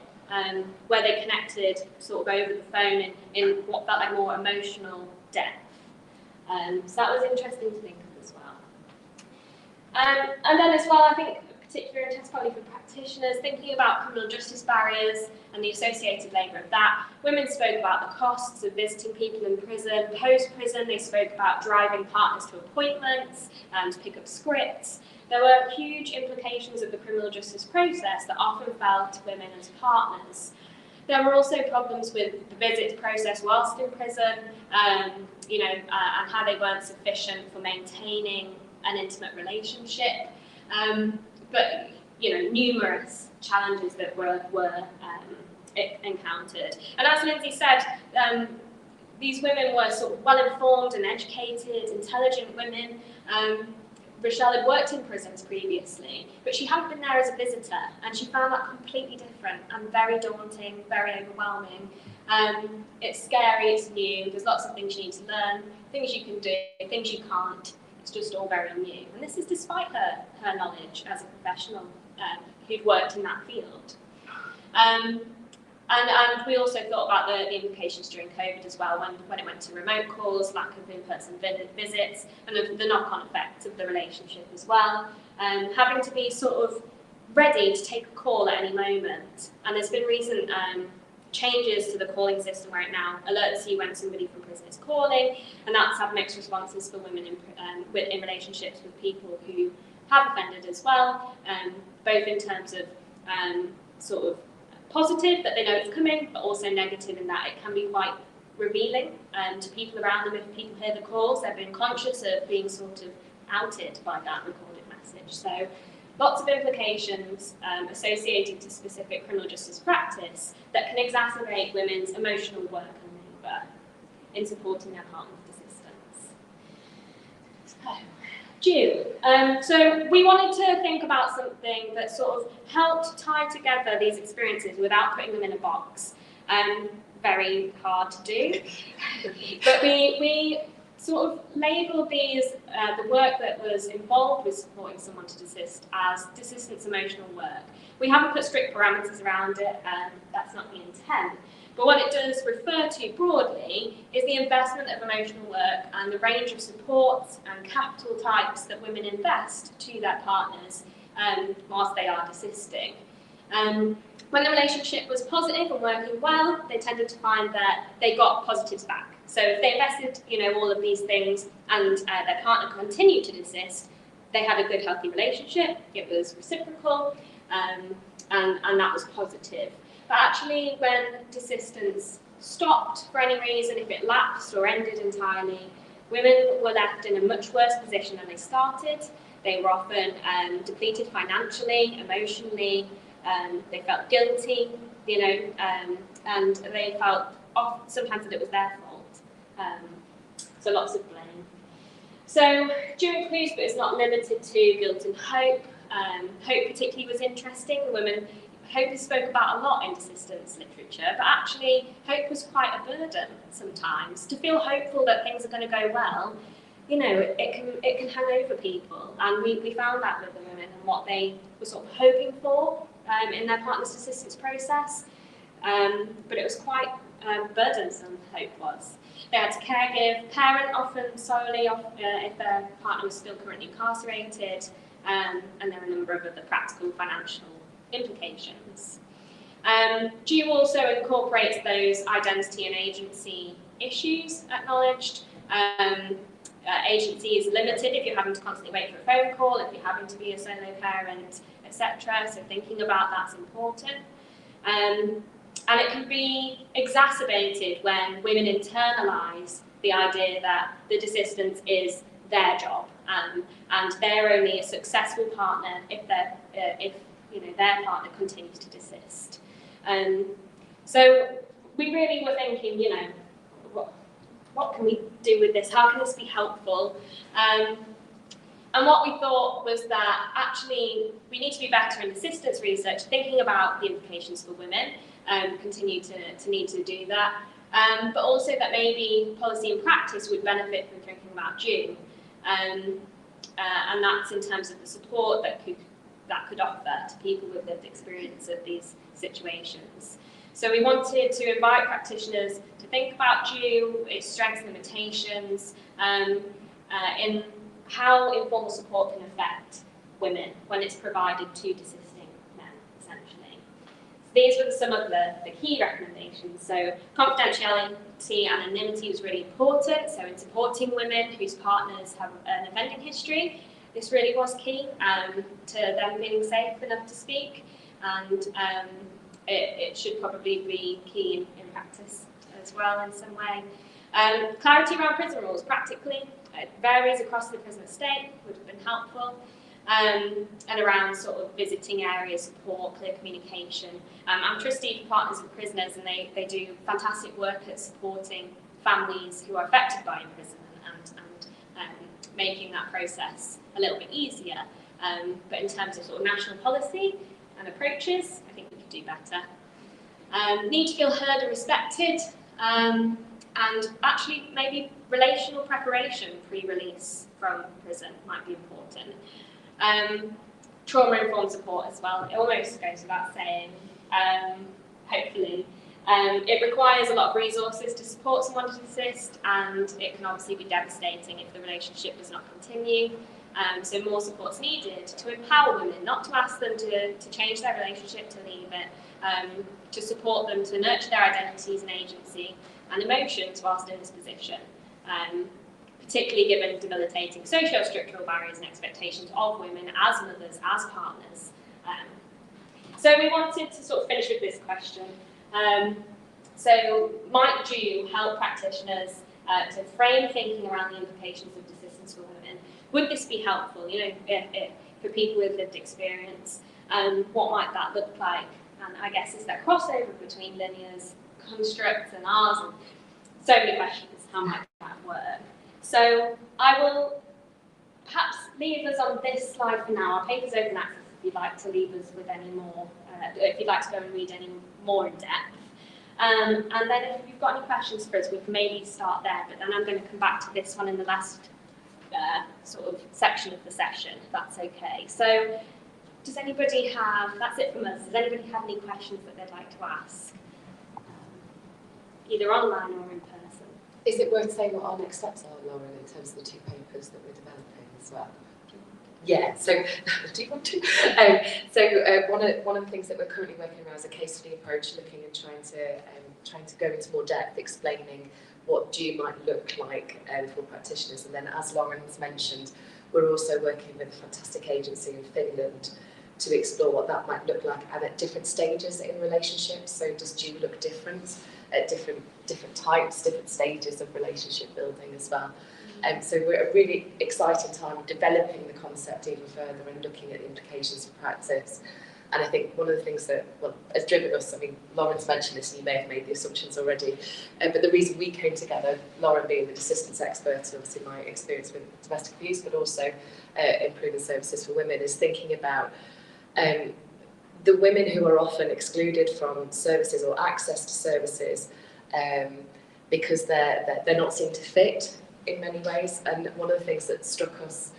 where they connected sort of over the phone in what felt like more emotional depth. So that was interesting to think of as well. And then as well, I think particular interest probably for practitioners, thinking about criminal justice barriers and the associated labour of that. Women spoke about the costs of visiting people in prison. Post-prison, they spoke about driving partners to appointments and to pick up scripts. There were huge implications of the criminal justice process that often fell to women as partners. There were also problems with the visits process whilst in prison, and how they weren't sufficient for maintaining an intimate relationship. But numerous challenges that were encountered. And as Lindsay said, these women were sort of well-informed and educated, intelligent women. Rochelle had worked in prisons previously, but she hadn't been there as a visitor, and she found that completely different and very daunting, very overwhelming. It's scary, it's new, there's lots of things you need to learn, things you can do, things you can't. It's just all very new. And this is despite her knowledge as a professional who'd worked in that field. And we also thought about the implications during COVID as well, when it went to remote calls, lack of in-person visits, and the knock-on effects of the relationship as well. Having to be sort of ready to take a call at any moment. And there's been recent changes to the calling system where it now alerts you when somebody from prison is calling, and that's had mixed responses for women in relationships with people who have offended as well, both in terms of sort of positive, that they know it's coming, but also negative in that it can be quite revealing to people around them. If people hear the calls, they're being conscious of being sort of outed by that recorded message. So lots of implications associated to specific criminal justice practice that can exacerbate women's emotional work and labour in supporting their partner's desistance. So we wanted to think about something that sort of helped tie together these experiences without putting them in a box. Very hard to do, but we sort of labelled these, the work that was involved with supporting someone to desist, as desistance emotional work. We haven't put strict parameters around it, that's not the intent. But what it does refer to broadly is the investment of emotional work and the range of supports and capital types that women invest to their partners whilst they are desisting. When the relationship was positive and working well, they tended to find that they got positives back. So if they invested, all of these things and their partner continued to desist, they had a good, healthy relationship. It was reciprocal, and that was positive. But actually, when desistance stopped for any reason, if it lapsed or ended entirely, women were left in a much worse position than they started. They were often depleted financially, emotionally. They felt guilty, and they felt sometimes that it was their fault. So lots of blame. So Jew includes, but it's not limited to, guilt and hope. Hope particularly was interesting. The women, hope is spoke about a lot in desistance literature, but actually hope was quite a burden sometimes. To feel hopeful that things are going to go well, it can hang over people, and we found that with the women and what they were sort of hoping for in their partner's desistance process, but it was quite burdensome, hope was. They had to caregive, parent often solely if their partner was still currently incarcerated, and there are a number of other practical financial implications. Jew also incorporates those identity and agency issues acknowledged. Agency is limited if you're having to constantly wait for a phone call, if you're having to be a solo parent, etc. So thinking about that's important. And it can be exacerbated when women internalise the idea that the desistance is their job, and they're only a successful partner if their partner continues to desist. So we really were thinking, what can we do with this? How can this be helpful? And what we thought was that actually we need to be better in desistance research, thinking about the implications for women, continue to need to do that, but also that maybe policy and practice would benefit from thinking about Jew, and that's in terms of the support that could offer to people with lived experience of these situations. So we wanted to invite practitioners to think about Jew, its strengths and limitations, in how informal support can affect women when it's provided to desisting men, essentially. So these were some of the key recommendations. So confidentiality and anonymity was really important. So in supporting women whose partners have an offending history, this really was key to them feeling safe enough to speak, and it should probably be key in practice as well in some way. Clarity around prison rules, practically, it varies across the prison estate, would have been helpful, and around sort of visiting area support, clear communication. I'm trustee for Partners of Prisoners, and they do fantastic work at supporting families who are affected by imprisonment and making that process a little bit easier. But in terms of sort of national policy and approaches, I think we could do better. Need to feel heard and respected, and actually maybe relational preparation pre-release from prison might be important. Trauma-informed support as well, it almost goes without saying, hopefully. It requires a lot of resources to support someone to desist, and it can obviously be devastating if the relationship does not continue. So more support's needed to empower women, not to ask them to change their relationship, to leave it, to support them to nurture their identities and agency and emotions whilst in this position, particularly given debilitating socio-structural barriers and expectations of women as mothers, as partners. So we wanted to sort of finish with this question. So might Jew help practitioners to frame thinking around the implications of desistance for women? Would this be helpful? If for people with lived experience. What might that look like? And I guess is there crossover between Linnéa's constructs and ours? And so many questions, how might that work? So I will perhaps leave us on this slide for now. Our paper's open access if you'd like to leave us with any more, if you'd like to go and read any more in depth. And then if you've got any questions for us, we can maybe start there, but then I'm going to come back to this one in the last sort of section of the session, if that's okay. So does anybody have, that's it from us, does anybody have any questions that they'd like to ask? Either online or in person. Is it worth saying what our next steps are, Lauren, in terms of the 2 papers that we're developing as well? Yeah, so do you want to? One of the things that we're currently working around is a case study approach, looking and trying to go into more depth, explaining what due might look like for practitioners. And then, as Lauren has mentioned, we're also working with a fantastic agency in Finland to explore what that might look like and at different stages in relationships. So does due look different at different types, different stages of relationship building as well? So we're at a really exciting time of developing the concept even further and looking at the implications for practice. And I think one of the things that has driven us, I mean, Lauren's mentioned this and you may have made the assumptions already, but the reason we came together, Lauren being the desistance expert, and obviously my experience with domestic abuse, but also improving services for women, is thinking about the women who are often excluded from services or access to services because they're not seen to fit in many ways. And one of the things that struck us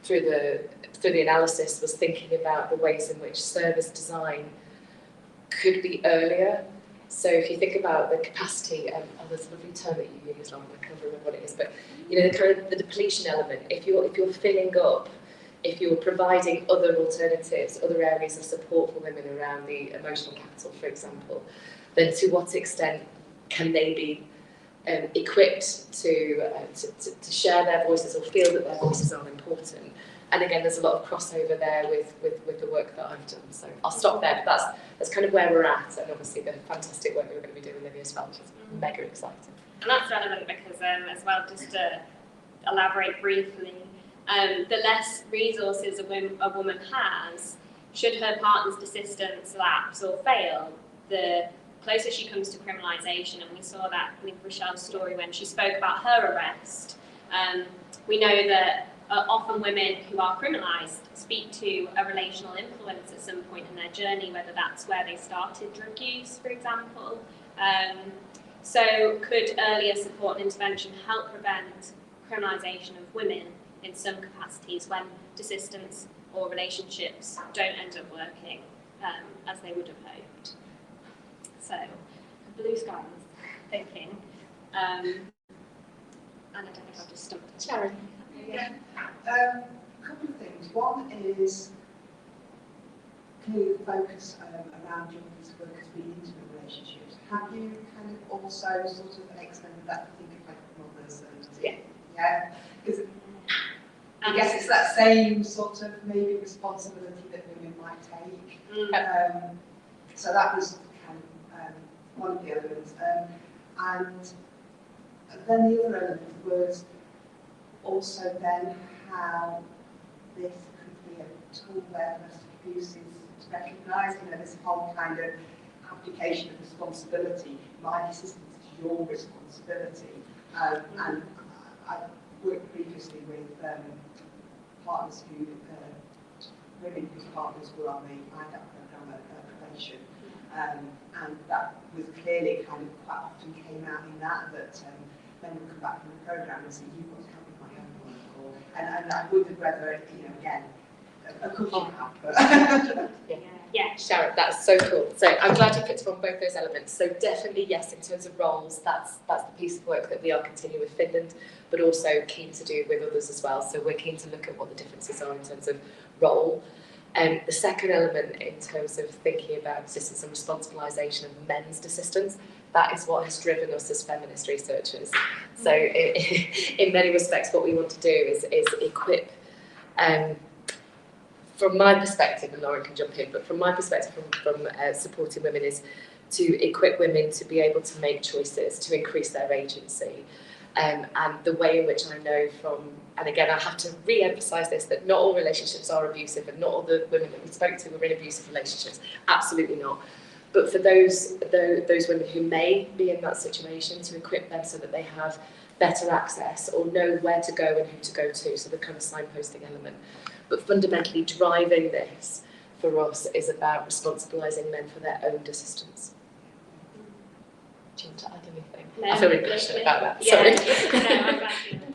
through the analysis was thinking about the ways in which service design could be earlier. So if you think about the capacity, there's a lovely term that you use, Lauren, I can't remember what it is, but you know, the kind of the depletion element. If you're filling up, if you're providing other alternatives, other areas of support for women around the emotional capital, for example, then to what extent can they be equipped to share their voices or feel that their voices are important? And again, there's a lot of crossover there with the work that I've done. So I'll stop there, but that's kind of where we're at, and obviously the fantastic work that we're going to be doing with Linnéa as well, which is mega exciting. And that's relevant because, as well, just to elaborate briefly, the less resources a woman has, should her partner's desistance lapse or fail, the closer she comes to criminalisation. And we saw that with Rochelle's story when she spoke about her arrest. We know that often women who are criminalised speak to a relational influence at some point in their journey, whether that's where they started drug use, for example. So could earlier support and intervention help prevent criminalisation of women in some capacities when desistance or relationships don't end up working as they would have hoped? So, blue skies thinking. And I don't think I've just stumped it. Sharon. Yeah. A couple of things. One is clearly the focus around your piece of work has been intimate relationships. Have you kind of also sort of extended that to think of like mothers and yeah? Because I guess it's that same sort of maybe responsibility that women might take. So that was kind of one of the elements. And then the other element was also then how this could be a tool where domestic abuse is recognised, you know, this whole kind of application of responsibility. My desistance is your responsibility. And I worked previously with partners who, women whose partners were on the IDAP programme at probation. And that was clearly kind of quite often came out in that men would come back from the programme and say, you've got to help with my homework. And I wondered whether, you know, again, a cooking app. Yeah, Sharon, that's so cool. So I'm glad you picked up on both those elements. So definitely, yes, in terms of roles, that's the piece of work that we are continuing with Finland, but also keen to do with others as well. So we're keen to look at what the differences are in terms of role. The second element in terms of thinking about desistance and responsibilisation of men's desistance, that is what has driven us as feminist researchers. So in many respects, what we want to do is equip, from my perspective, and Lauren can jump in, but from my perspective from supporting women is to equip women to be able to make choices, to increase their agency, And the way in which I know from, and again I have to re-emphasise this, that not all relationships are abusive and not all the women that we spoke to were in abusive relationships, absolutely not. But for those women who may be in that situation, to equip them so that they have better access or know where to go and who to go to, so the kind of signposting element. But fundamentally driving this for us is about responsibilising men for their own desistance. Do you want to add anything? I feel really passionate about that, sorry. No, I'm glad you did.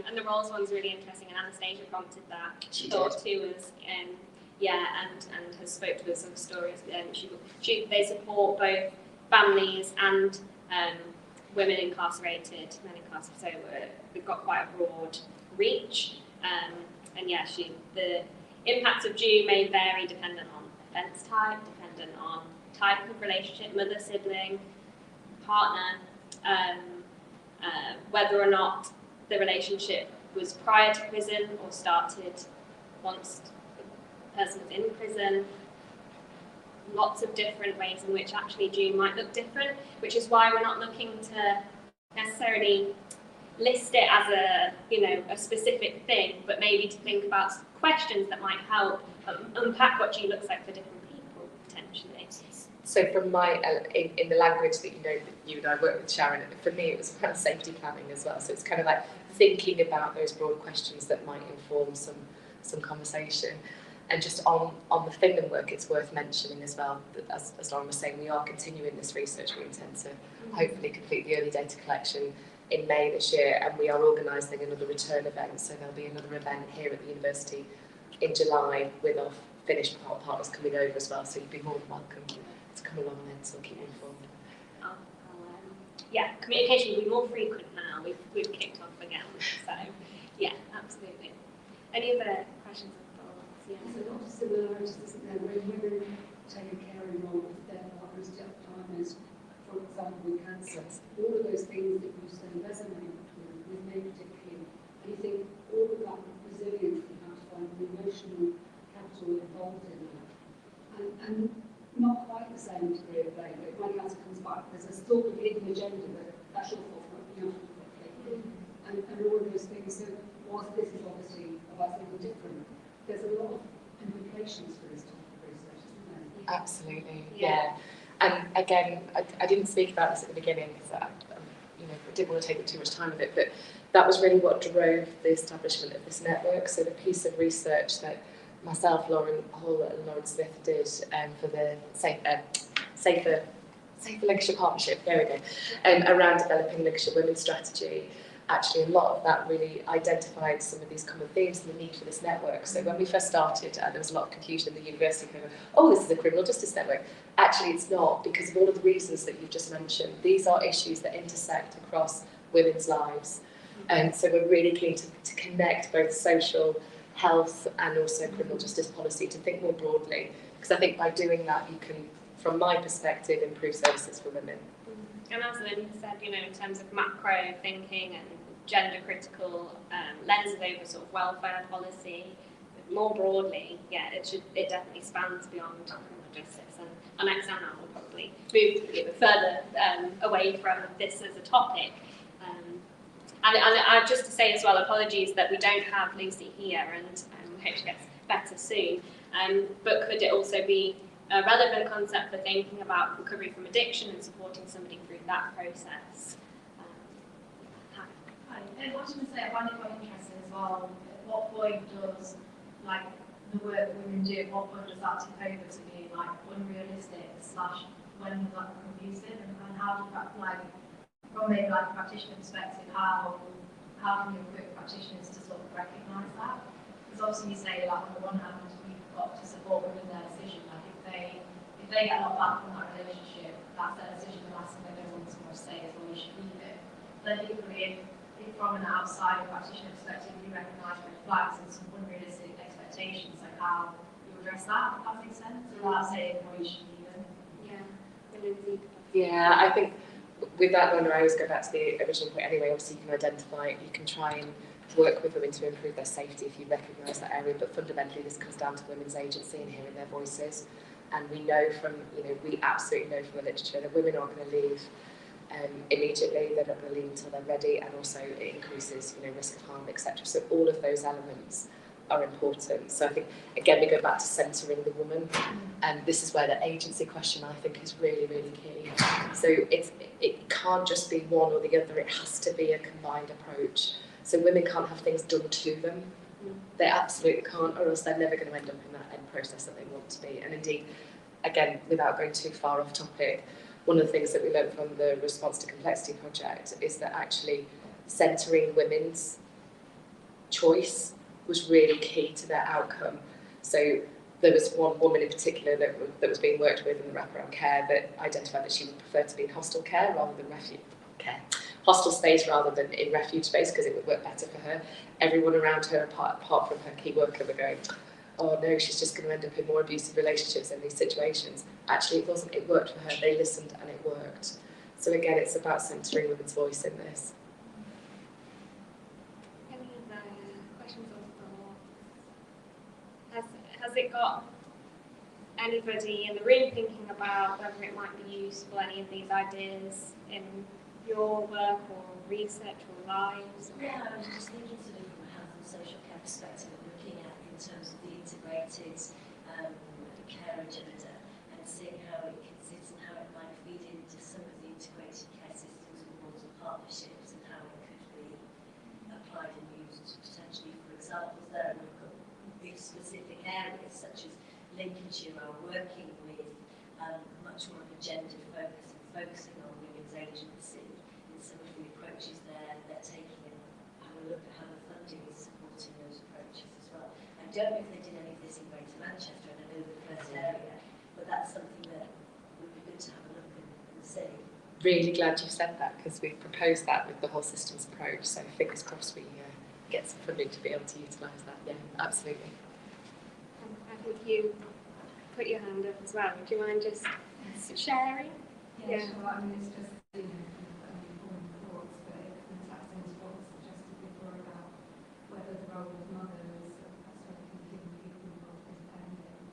And the roles one's really interesting, and Anastasia prompted that. She thought too was, and has spoke to us some stories. They support both families and women incarcerated, men incarcerated, so we've got quite a broad reach. And yeah, the impact of due may vary dependent on offence type, dependent on type of relationship, mother, sibling, partner, whether or not the relationship was prior to prison or started once the person was in prison. Lots of different ways in which actually due might look different, which is why we're not looking to necessarily list it as a specific thing, but maybe to think about questions that might help unpack what due looks like for different people, potentially. So from in the language that that you and I work with, Sharon, for me it was kind of safety planning as well. So it's kind of like thinking about those broad questions that might inform some conversation. And just on the Finland work, it's worth mentioning as well that, as Lauren was saying, we are continuing this research. We intend to hopefully complete the early data collection in May this year, and we are organising another return event. So there'll be another event here at the university in July with our Finnish partners coming over as well. So you'd be more than welcome to come along then, so I'll keep you informed. Yeah, communication will be more frequent now. We've kicked off again. So yeah, absolutely. Any other questions? Yeah. There's a lot of similarities, isn't there, when women take a caring role with their partners, partners, for example, with cancer. All of those things that you say resonate with me particularly. And you think all of that resilience, you have to find the emotional capital involved in that. And not quite the same degree of blame, but when cancer comes back, there's a sort of hidden agenda that that's your fault for not looking after properly. And all of those things. So whilst this is obviously about something different, there's a lot of implications for this type of research, isn't there? Absolutely, yeah. And again, I didn't speak about this at the beginning because I didn't want to take up too much time with it, but that was really what drove the establishment of this network. So the piece of research that myself, Lauren Hall and Lauren Smith did for the Safer Lincolnshire Partnership, there we go, around developing Lincolnshire Women's Strategy. Actually, a lot of that really identified some of these common themes and the need for this network. So when we first started, there was a lot of confusion in the university, kind of, oh, this is a criminal justice network. Actually, it's not, because of all of the reasons that you've just mentioned. These are issues that intersect across women's lives. And so we're really keen to connect both social health and also criminal justice policy, to think more broadly. Because I think by doing that, you can, from my perspective, improve services for women. And as Lynn said, in terms of macro thinking and gender critical lenses over sort of welfare policy, more broadly, it definitely spans beyond criminal justice. And next time we'll probably move a bit further away from this as a topic. And just to say as well, apologies that we don't have Lucy here, and we hope she gets better soon. But could it also be a relevant concept for thinking about recovery from addiction and supporting somebody through that process? I was going to say, I find it quite interesting as well. At what point does the work that women do? At what point does that take over to be unrealistic / when does that become abusive? And how does that from maybe a practitioner perspective, how can you equip practitioners to sort of recognise that? Because obviously you say on the one hand we've got to support women in their decision. If they get a lot back from that relationship, that's their decision. The last thing they don't want someone to say is, well, you should leave it. Then equally, if from an outside practitioner perspective, you recognise red flags and some unrealistic expectations, how you address that, if that makes sense, without saying, well, you should leave it. Yeah, I think with that one, I always go back to the original point anyway. Obviously, you can identify, you can try and work with women to improve their safety if you recognise that area, but fundamentally this comes down to women's agency and hearing their voices. And we know from, we absolutely know from the literature that women aren't going to leave immediately. They don't want to leave until they're ready, and also it increases, risk of harm, etc. So all of those elements are important. So I think, again, we go back to centering the woman, and this is where the agency question, I think, is really, really key. So it can't just be one or the other, it has to be a combined approach. So women can't have things done to them. They absolutely can't, or else they're never going to end up in that end process that they want to be. And indeed, again, without going too far off topic, one of the things that we learned from the Response to Complexity project is that actually centering women's choice was really key to their outcome. So there was one woman in particular that was being worked with in the wraparound care that identified that she would prefer to be in hostel care rather than refuge care. Hostel space rather than in refuge space because it would work better for her. Everyone around her, apart from her key worker, were going, oh no, she's just going to end up in more abusive relationships in these situations. Actually, it wasn't. It worked for her. They listened and it worked. So again, it's about centering women's voice in this. Any other questions or thoughts? Has it got anybody in the room thinking about whether it might be useful, any of these ideas in your work or research or lives? Yeah, I was just thinking sort of from a health and social care perspective, looking at in terms of the integrated care agenda and seeing how it can sit and how it might feed into some of the integrated care systems and models of partnerships and how it could be applied and used potentially for examples there. We've got big specific areas such as Lincolnshire are working with much more of a gender focus and focusing on women's agency in some of the approaches they're taking and have a look at how the funding is supporting those approaches as well. I don't know if they did any of this in Greater Manchester, and I know the first area, but that's something that would be good to have a look and see. Really glad you said that because we proposed that with the whole systems approach. So fingers crossed we get some funding to be able to utilise that. Yeah, absolutely. I think you put your hand up as well. Would you mind just sharing? Yeah, sure. I mean, it's just, informed thoughts, but it kind of taps into what was suggested before about whether the role of mothers, sort of keeping people involved independent,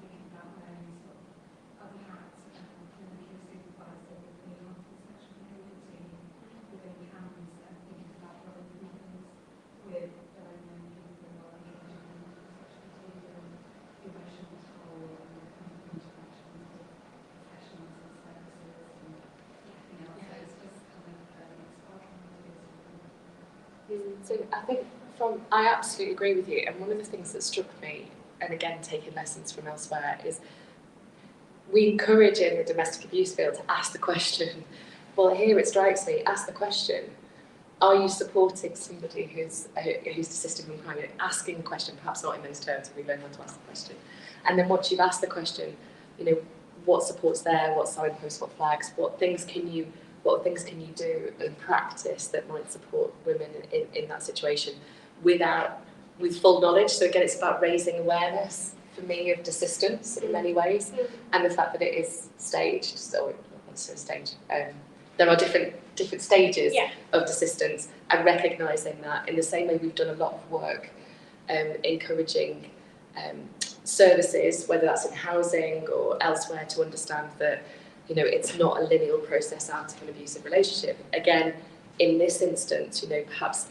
thinking about wearing sort of other hats, clinical supervisor within the harmful sexual behaviour team, within camps, and thinking about the role of mothers with their own young people while engaging in harmful sexual behaviour and the emotional toll and the kind of interactions with professionals and services and everything else. So it's just kind of sparking ideas. So I think I absolutely agree with you, and one of the things that struck me, and again taking lessons from elsewhere, is we encourage in the domestic abuse field to ask the question. Well, here it strikes me, ask the question. Are you supporting somebody who's desisting from crime? Asking the question, perhaps not in those terms, we learn how to ask the question. And then once you've asked the question, what support's there, what signposts, what flags, what things can you do in practice that might support women in that situation with full knowledge. So again, it's about raising awareness for me of desistance in many ways, and the fact that it is staged. So what's a stage? There are different stages of desistance, and recognising that in the same way we've done a lot of work encouraging services, whether that's in housing or elsewhere, to understand that it's not a linear process out of an abusive relationship. Again, in this instance, perhaps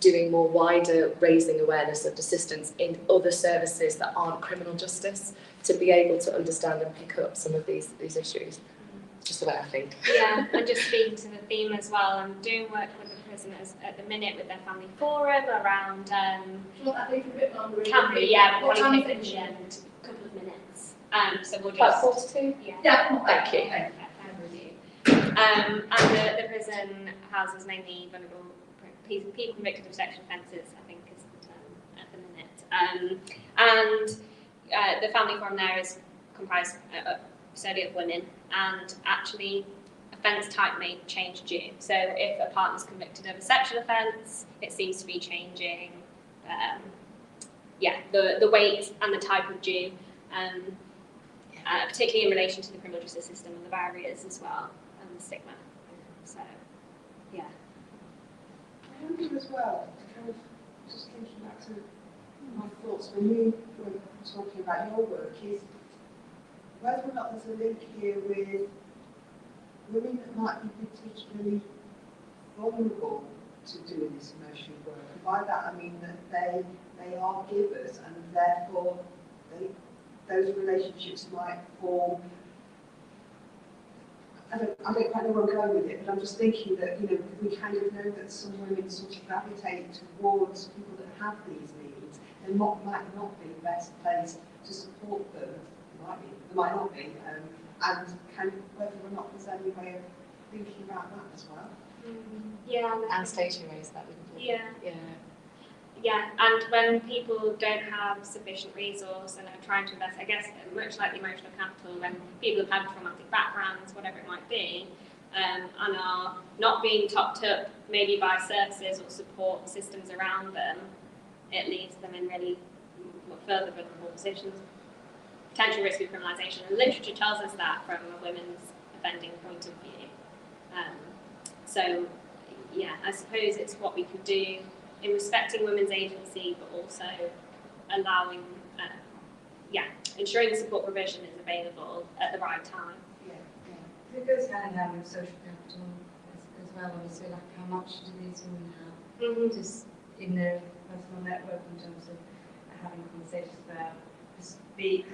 doing more wider raising awareness of desistance in other services that aren't criminal justice, to be able to understand and pick up some of these issues. Just the way I think. Yeah, and just speaking to the theme as well, I'm doing work with the prisoners at the minute with their family forum around Well, I think a bit longer. can be, but What probably time take is at it? the end, a couple of minutes. So we'll About just 42? yeah. Thank you. And the prison houses mainly vulnerable people convicted of sexual offences, I think is the term at the minute. And the family forum there is comprised solely of women, and actually offence type may change due. So if a partner's convicted of a sexual offence, it seems to be changing the weight and the type of due, particularly in relation to the criminal justice system and the barriers as well, and the stigma. So, yeah. I wonder as well, kind of just thinking back to my thoughts when you were talking about your work, is whether or not there's a link here with women that might be particularly vulnerable to doing this emotional work. And by that I mean that they are givers, and therefore those relationships might form. I don't quite know where I'm going with it, but I'm just thinking that, you know, we kind of know that some women sort of gravitate towards people that have these needs. They might not be the best place to support them. They might not be, and kind of whether or not there's any way of thinking about that as well. Yeah. Anastasia raised that, didn't you? Yeah. Yeah, and when people don't have sufficient resource and are trying to invest, I guess, much like the emotional capital, when people have had traumatic backgrounds, whatever it might be, and are not being topped up maybe by services or support systems around them, it leaves them in really further vulnerable positions. Potential risk of criminalisation. And literature tells us that from a women's offending point of view. So, yeah, I suppose it's what we could do in respecting women's agency, but also allowing, ensuring support provision is available at the right time. It goes hand in hand with social capital as well, obviously, like how much do these women have just in their personal network in terms of having conversations about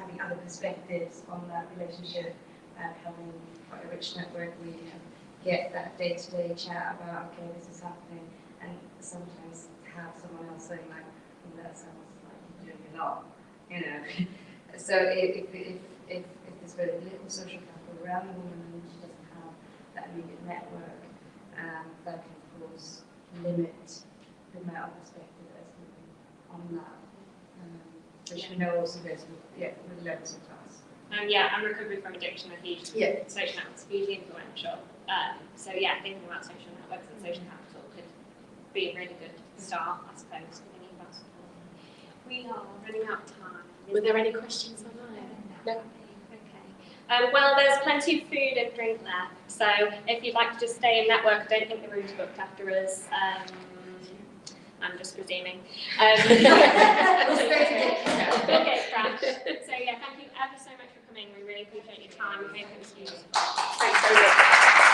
having other perspectives on that relationship, having quite a rich network where you can get that day-to-day chat about, okay, this is happening, and sometimes have someone else saying like, well, that sounds like you're doing a lot, you know. So if there's very little social capital around the woman and she doesn't have that immediate network, that can of course limit the amount of perspective that's on that. Which we know also goes with levels of class. And recovery from addiction are hugely social networks, hugely influential. So thinking about social networks and social capital could be a really good start, I suppose, for thinking about support. We are running out of time. Were there any questions online? No. Okay. Well, there's plenty of food and drink left, so if you'd like to just stay in network, I don't think the room's booked after us. I'm just presuming. Okay, Crash. So thank you ever so much for coming. We really appreciate your time. We hope it was useful. Thanks very much.